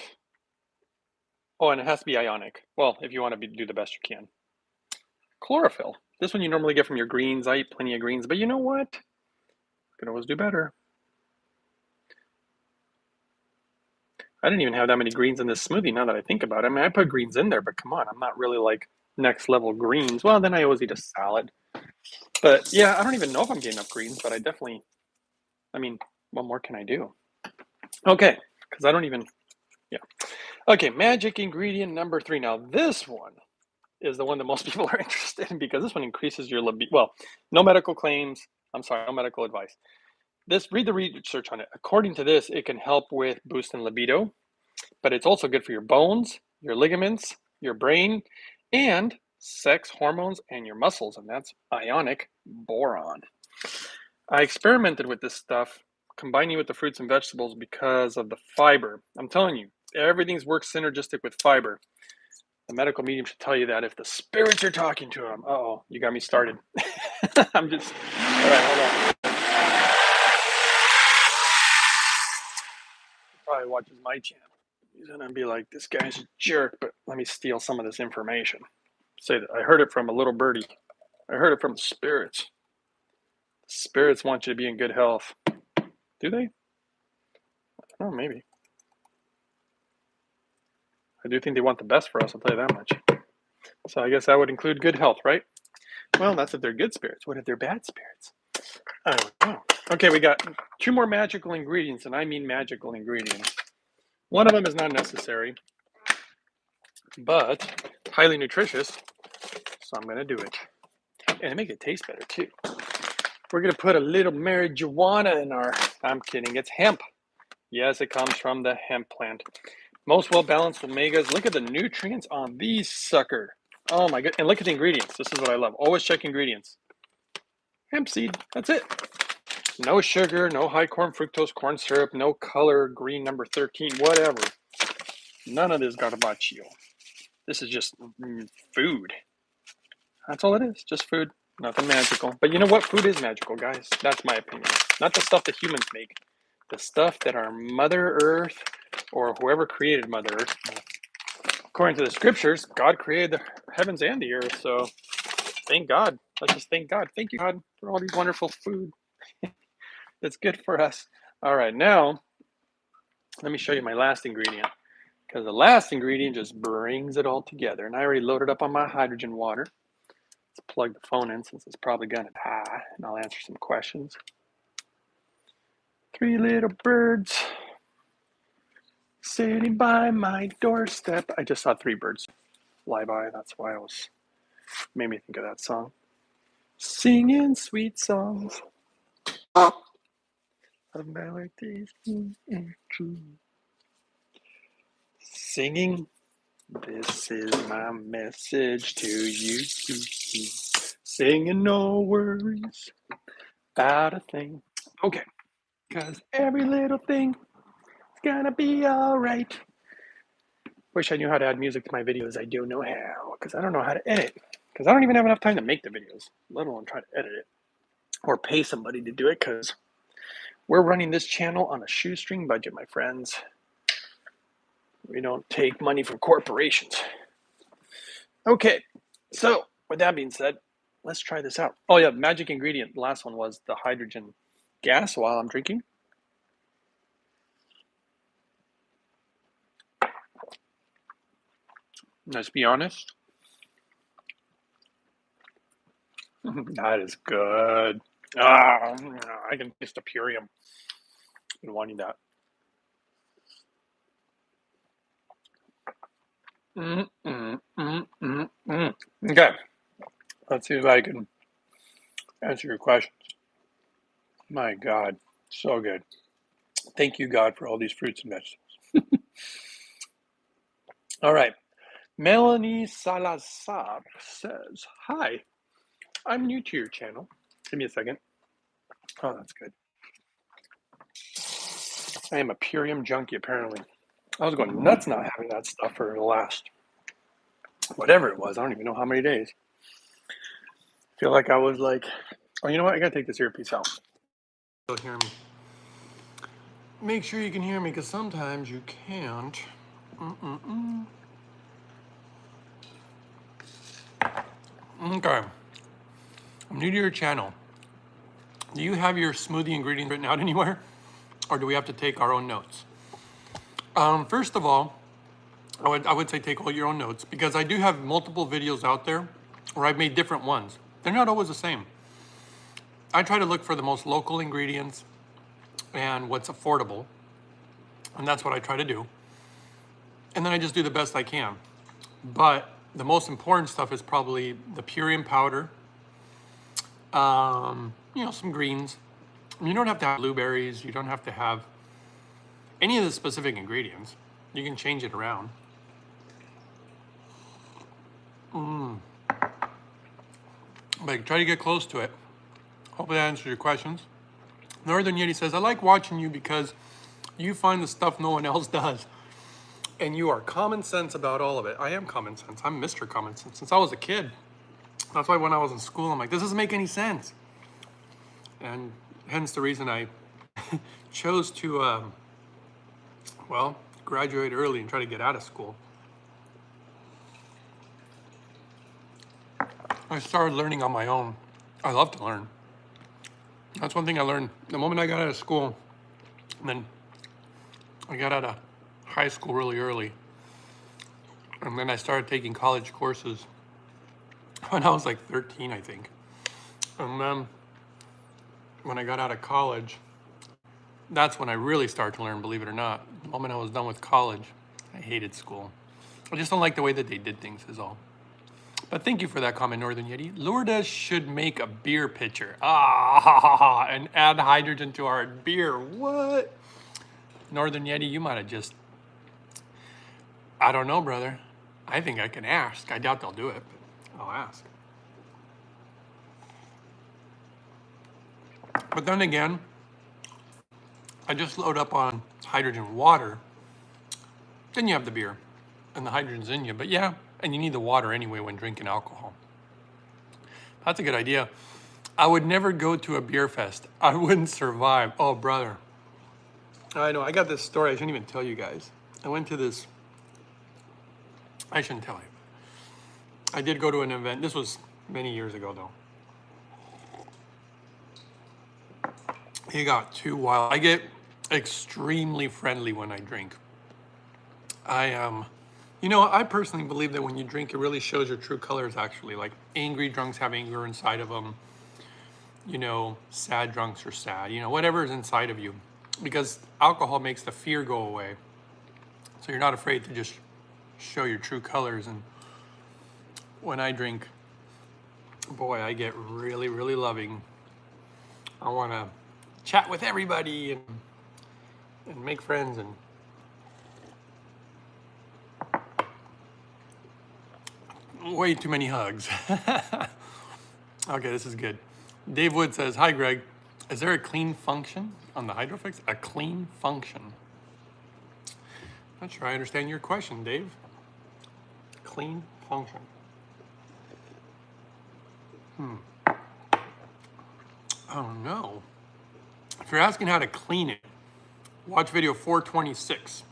oh, and it has to be ionic. Well, if you want to do the best you can. Chlorophyll. This one you normally get from your greens. I eat plenty of greens, but you know what? Can always do better. I didn't even have that many greens in this smoothie now that I think about it. I mean, I put greens in there, but come on, I'm not really like next level greens. Well, then I always eat a salad. But yeah, I don't even know if I'm getting enough greens, but I mean, what more can I do? Okay, because I don't even, yeah. Okay, magic ingredient number 3. Now, this one is the one that most people are interested in because this one increases your libido. Well, no medical claims. I'm sorry, no medical advice. Read the research on it. According to this, it can help with boosting libido, but it's also good for your bones, your ligaments, your brain, and sex hormones and your muscles, and that's ionic boron. I experimented with this stuff, combining with the fruits and vegetables because of the fiber. I'm telling you, everything's works synergistic with fiber. The medical medium should tell you that if the spirits are talking to them. Uh-oh, you got me started. I'm just, all right, hold on. He probably watches my channel. He's gonna be like, this guy's a jerk, but let me steal some of this information. Say that I heard it from a little birdie. I heard it from the spirits. The spirits want you to be in good health. Do they? Oh, maybe. I do think they want the best for us, I'll tell you that much. So I guess that would include good health, right? Well, that's if they're good spirits. What if they're bad spirits? I don't know. Okay, we got 2 more magical ingredients, and I mean magical ingredients. One of them is not necessary, but highly nutritious, so I'm going to do it. And it make it taste better, too. We're going to put a little marijuana in our... I'm kidding, it's hemp. Yes, it comes from the hemp plant. Most well-balanced omegas. Look at the nutrients on these sucker. Oh my god. And look at the ingredients. This is what I love. Always check ingredients. Hemp seed. That's it. No sugar, no high corn fructose corn syrup, no color, green number 13, whatever. None of this garbaccio. This is just food. That's all it is. Just food. Nothing magical. But you know what? Food is magical, guys. That's my opinion. Not the stuff that humans make. The stuff that our Mother Earth or whoever created Mother Earth. According to the scriptures, God created the heavens and the earth. So thank God. Let's just thank God. Thank you, God, for all these wonderful food that's good for us. All right, now let me show you my last ingredient because the last ingredient just brings it all together. And I already loaded up on my hydrogen water. Let's plug the phone in since it's probably going to die, and I'll answer some questions. 3 little birds sitting by my doorstep. I just saw 3 birds fly by. That's why made me think of that song. Singing sweet songs of melodies and true. Singing, this is my message to you. Singing no worries about a thing. Okay, because every little thing is gonna be alright. Wish I knew how to add music to my videos. I don't know how, because I don't know how to edit. Because I don't even have enough time to make the videos, let alone try to edit it. Or pay somebody to do it, because we're running this channel on a shoestring budget, my friends. We don't take money from corporations. Okay, so with that being said, let's try this out. Oh yeah, magic ingredient. The last one was the hydrogen gas while I'm drinking. Let's be honest. That is good. I can taste the purium. Been wanting that. Okay, let's see if I can answer your questions. My God, so good. Thank you, God, for all these fruits and vegetables. All right. Melanie Salazar says, hi, I'm new to your channel. Give me a second. Oh, that's good. I am a purium junkie, apparently. I was going nuts not having that stuff for the last, whatever it was. I don't even know how many days. I feel like I was like, oh, you know what? I got to take this earpiece out. You'll hear me. Make sure you can hear me because sometimes you can't. Okay. I'm new to your channel. Do you have your smoothie ingredients written out anywhere? Or do we have to take our own notes? First of all, I would say take all your own notes, because I do have multiple videos out there where I've made different ones. They're not always the same. I try to look for the most local ingredients and what's affordable, and that's what I try to do. And then I just do the best I can. But the most important stuff is probably the purine powder, some greens. You don't have to have blueberries. You don't have to have any of the specific ingredients. You can change it around. But try to get close to it. Hopefully that answers your questions. Northern Yeti says, I like watching you because you find the stuff no one else does. And you are common sense about all of it. I am common sense. I'm Mr. Common Sense since I was a kid. That's why when I was in school, I'm like, this doesn't make any sense. And hence the reason I chose to, graduate early and try to get out of school. I started learning on my own. I love to learn. That's one thing I learned the moment I got out of school. And then I got out of high school really early. And then I started taking college courses when I was like 13, I think. And then when I got out of college, that's when I really started to learn, believe it or not. The moment I was done with college, I hated school. I just don't like the way that they did things is all. But thank you for that comment, Northern Yeti. Lourdes should make a beer pitcher. And add hydrogen to our beer. What? Northern Yeti, you might have just... I don't know, brother. I think I can ask. I doubt they'll do it, but I'll ask. But then again, I just load up on hydrogen water. Then you have the beer, and the hydrogen's in you. But yeah, and you need the water anyway when drinking alcohol. That's a good idea. I would never go to a beer fest. I wouldn't survive. Oh, brother. I know, I got this story I shouldn't even tell you guys. I went to this, I shouldn't tell you. I did go to an event. This was many years ago, though. He got too wild. I get extremely friendly when I drink. I personally believe that when you drink, it really shows your true colors, actually. Like, angry drunks have anger inside of them. Sad drunks are sad. Whatever is inside of you. Because alcohol makes the fear go away. So you're not afraid to just show your true colors. And when I drink, boy, I get really, really loving. I want to chat with everybody and make friends and way too many hugs. Okay, this is good. Dave Wood says, hi, Greg. Is there a clean function on the Hydrofix? A clean function? Not sure I understand your question, Dave. Clean function. Oh, no. If you're asking how to clean it, watch video 426.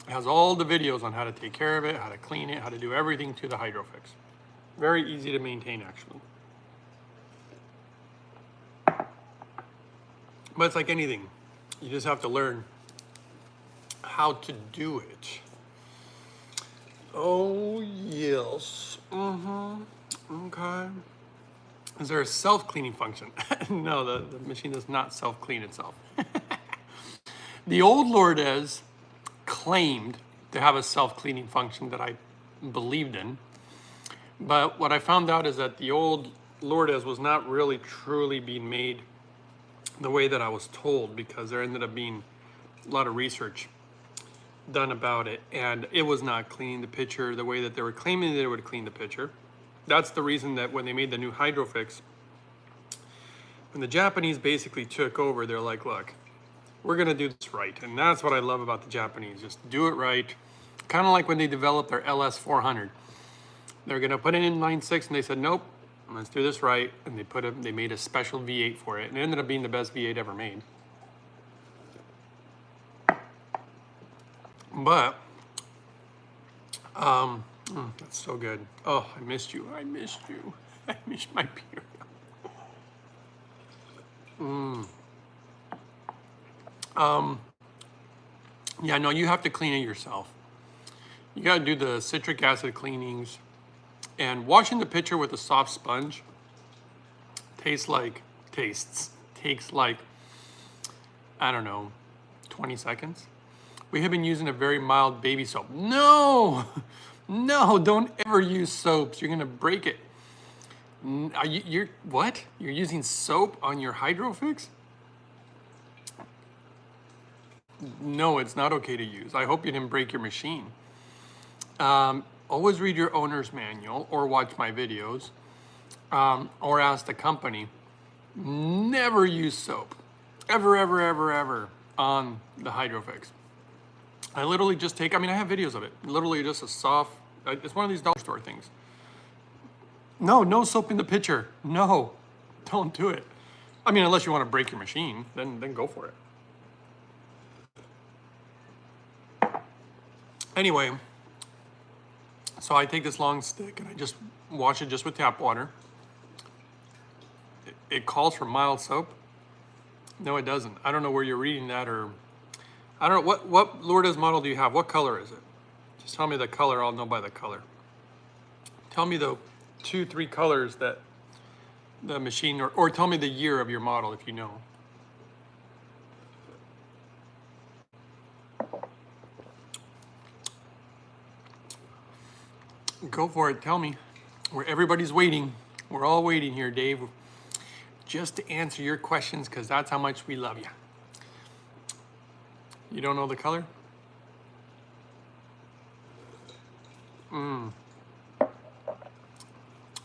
It has all the videos on how to take care of it, how to clean it, how to do everything to the Hydrofix. Very easy to maintain, actually. But it's like anything. You just have to learn how to do it. Oh, yes. Okay. Is there a self-cleaning function? No, the machine does not self-clean itself. The old Lourdes claimed to have a self-cleaning function that I believed in. But what I found out is that the old Lourdes was not really truly being made the way that I was told, because there ended up being a lot of research done about it, and it was not cleaning the pitcher the way that they were claiming that it would clean the pitcher. That's the reason that when they made the new Hydrofix, when the Japanese basically took over, they're like, look, we're gonna do this right. And that's what I love about the Japanese, just do it right. Kind of like when they developed their LS400. They're gonna put it in line 6 and they said, nope, let's do this right. And they made a special V8 for it, and it ended up being the best V8 ever made. But, that's so good. Oh, I missed you. I missed you. I missed my beer. Yeah, no, you have to clean it yourself. You gotta do the citric acid cleanings. And washing the pitcher with a soft sponge tastes, takes like, I don't know, 20 seconds. We have been using a very mild baby soap. No, no, don't ever use soaps. You're gonna break it. You're what? You're using soap on your Hydrofix? No, it's not okay to use. I hope you didn't break your machine. Always read your owner's manual or watch my videos, or ask the company. Never use soap. Ever, ever, ever, ever on the Hydrofix. I literally just take, I mean, I have videos of it. Literally just a soft, it's one of these dollar store things. No, no soap in the pitcher. No, don't do it. I mean, unless you want to break your machine, then go for it. Anyway, so I take this long stick and I just wash it just with tap water. It calls for mild soap. No, it doesn't. I don't know where you're reading that, or I don't know what Lourdes model do you have? What color is it? Just tell me the color. I'll know by the color. Tell me the 2-3 colors that the machine, or tell me the year of your model if you know. Go for it. Tell me. Where everybody's waiting. We're all waiting here, Dave, just to answer your questions, because that's how much we love you. You don't know the color?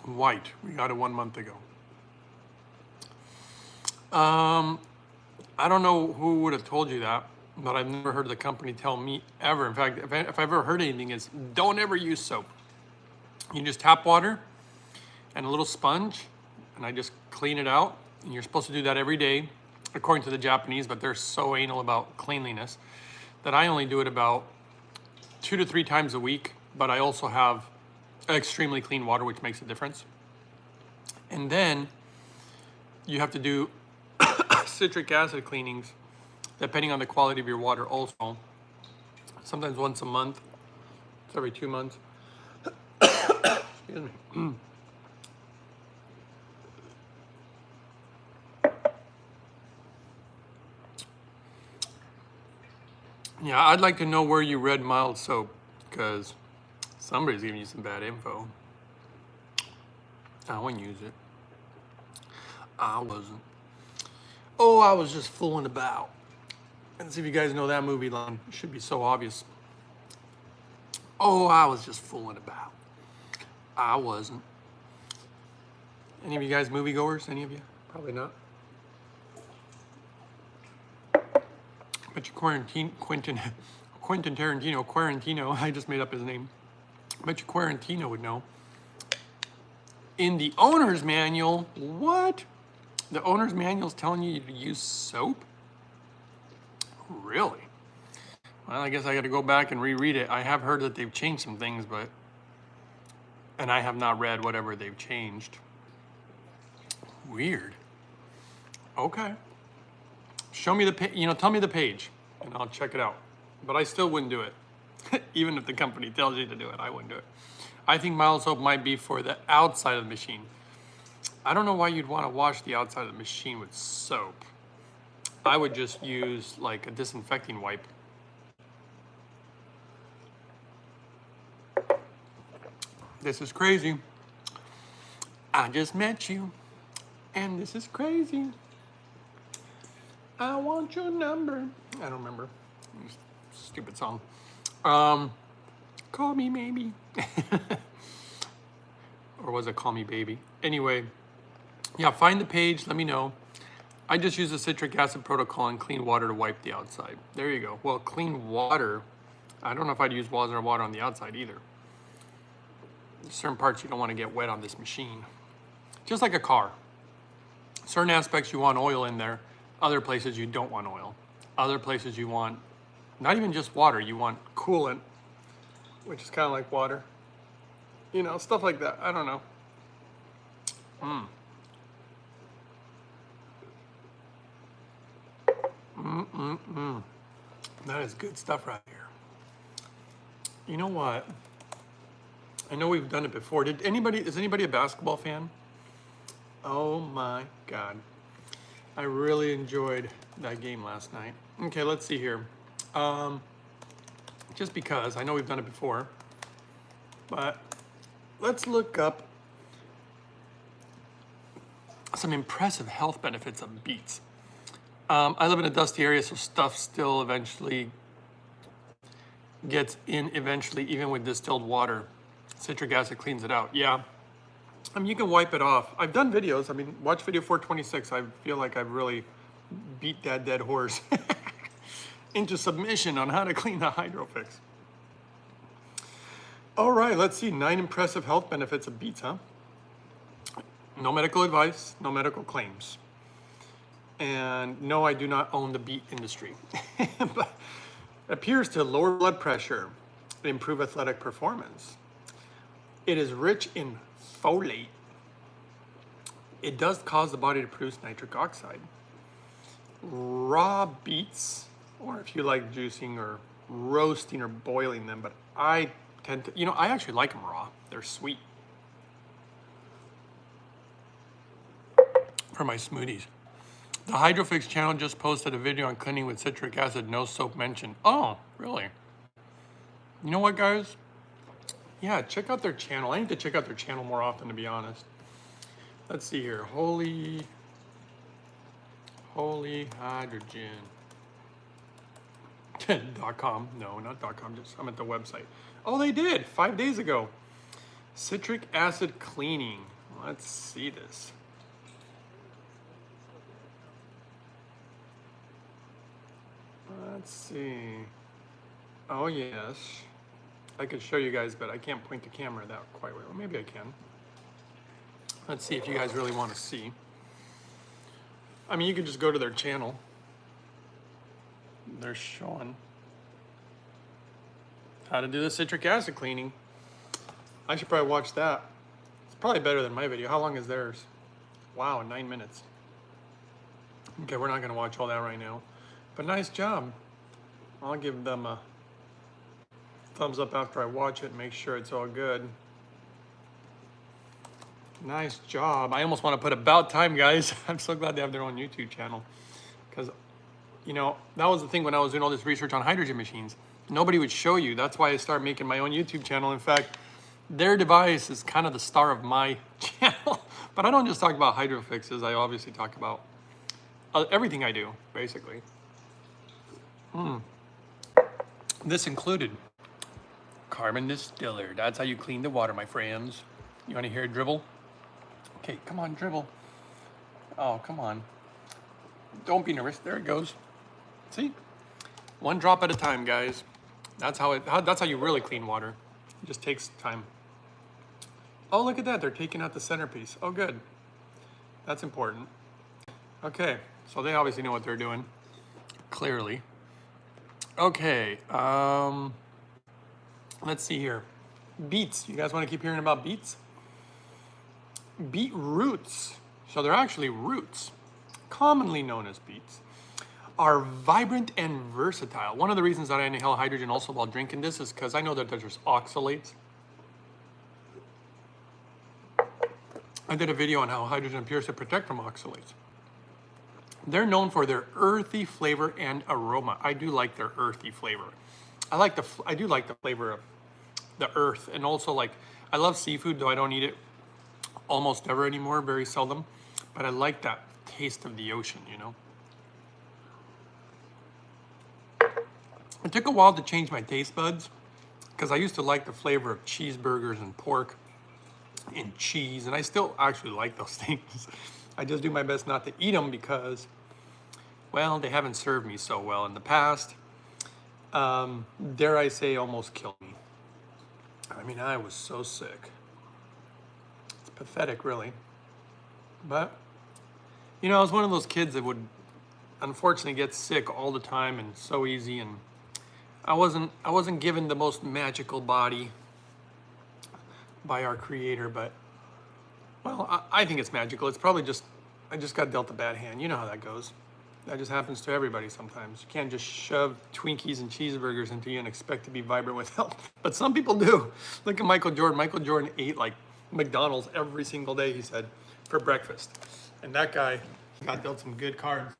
White. We got it 1 month ago. I don't know who would have told you that, but I've never heard the company tell me ever. In fact, if I've ever heard anything, is don't ever use soap. You just tap water and a little sponge, and I just clean it out. And you're supposed to do that every day, according to the Japanese, but they're so anal about cleanliness that I only do it about 2 to 3 times a week, but I also have extremely clean water, which makes a difference. And then you have to do citric acid cleanings, depending on the quality of your water also. Sometimes once a month, it's every 2 months. Excuse me. Yeah, I'd like to know where you read mild soap, because somebody's giving you some bad info. I wouldn't use it. I wasn't. Oh, I was just fooling about. Let's see if you guys know that movie line. It should be so obvious. Oh, I was just fooling about. I wasn't. Any of you guys moviegoers? Any of you? Probably not. But your Quentin Tarantino, Quarantino, I just made up his name. Bet your Quarantino would know. In the owner's manual, what? The owner's manual is telling you to use soap? Really? Well, I guess I got to go back and reread it. I have heard that they've changed some things, and I have not read whatever they've changed. Weird. Okay. Show me the page, tell me the page, and I'll check it out. But I still wouldn't do it. Even if the company tells you to do it, I wouldn't do it. I think mild soap might be for the outside of the machine. I don't know why you'd want to wash the outside of the machine with soap. I would just use like a disinfecting wipe. This is crazy. I just met you, and this is crazy. I want your number. I don't remember. Stupid song. Call me maybe. Or was it Call Me Baby? Anyway, yeah, find the page, let me know. I just use the citric acid protocol and clean water to wipe the outside. There you go. Well, clean water, I don't know if I'd use water on the outside either. Certain parts you don't want to get wet on this machine. Just like a car. Certain aspects you want oil in there, other places you don't want oil. Other places you want, not even just water, you want coolant, which is kind of like water. Stuff like that. I don't know. That is good stuff right here. You know what? I know we've done it before. Is anybody a basketball fan? Oh my God. I really enjoyed that game last night. Okay, let's see here. Just because I know we've done it before, but let's look up some impressive health benefits of beets. I live in a dusty area, so stuff still eventually gets in eventually, even with distilled water. Citric acid cleans it out. Yeah, I mean, you can wipe it off. I've done videos. I mean, watch video 426. I feel like I've really beat that dead horse into submission on how to clean the hydrofix. All right, let's see. 9 impressive health benefits of beets, huh? No medical advice, no medical claims. And no, I do not own the beet industry. But appears to lower blood pressure, improve athletic performance. It is rich in folate. It does cause the body to produce nitric oxide. Raw beets, or if you like juicing or roasting or boiling them, but I tend to, I actually like them raw. They're sweet for my smoothies. The Hydrofix channel just posted a video on cleaning with citric acid, no soap mentioned. Oh, really? You know what, guys? Yeah, check out their channel. I need to check out their channel more often, to be honest. Let's see here. Holy hydrogen. .com. No, not .com. Just I'm at the website. Oh, they did 5 days ago. Citric acid cleaning. Let's see this. Let's see. Oh, yes. I could show you guys, but I can't point the camera that quite well. Maybe I can. Let's see if you guys really want to see. I mean, you can just go to their channel. They're showing how to do the citric acid cleaning. I should probably watch that. It's probably better than my video. How long is theirs? Wow, 9 minutes. Okay, we're not going to watch all that right now. But nice job. I'll give them a thumbs up after I watch it and make sure it's all good. Nice job. I almost want to put about time, guys. I'm so glad they have their own YouTube channel. Because, that was the thing when I was doing all this research on hydrogen machines. Nobody would show you. That's why I started making my own YouTube channel. In fact, their device is kind of the star of my channel. But I don't just talk about hydrofixes. I obviously talk about everything I do, basically. This included carbon distiller. That's how you clean the water, my friends. You want to hear it dribble? Okay, come on, dribble. Oh, come on. Don't be nervous. There it goes. See? One drop at a time, guys. That's how you really clean water. It just takes time. Oh, look at that. They're taking out the centerpiece. Oh, good. That's important. Okay, so they obviously know what they're doing. Clearly. Okay, let's see here. Beets. You guys want to keep hearing about beets? Beet roots. So they're actually roots, commonly known as beets, are vibrant and versatile. One of the reasons that I inhale hydrogen also while drinking this is because I know that there's oxalates. I did a video on how hydrogen appears to protect from oxalates. They're known for their earthy flavor and aroma. I do like their earthy flavor. I do like the flavor of the earth, and also I love seafood, though I don't eat it almost ever anymore, very seldom. But I like that taste of the ocean, It took a while to change my taste buds because I used to like the flavor of cheeseburgers and pork and cheese, and I still actually like those things. I just do my best not to eat them because, well, they haven't served me so well in the past. Dare I say, almost killed me. I mean, I was so sick. It's pathetic, really. But, I was one of those kids that would unfortunately get sick all the time and so easy, and I wasn't given the most magical body by our creator, but, well, I think it's magical. It's probably just, I just got dealt a bad hand. You know how that goes. That just happens to everybody sometimes. You can't just shove Twinkies and cheeseburgers into you and expect to be vibrant with health. But some people do. Look at Michael Jordan. Michael Jordan ate like McDonald's every single day, he said, for breakfast. And that guy got dealt some good cards.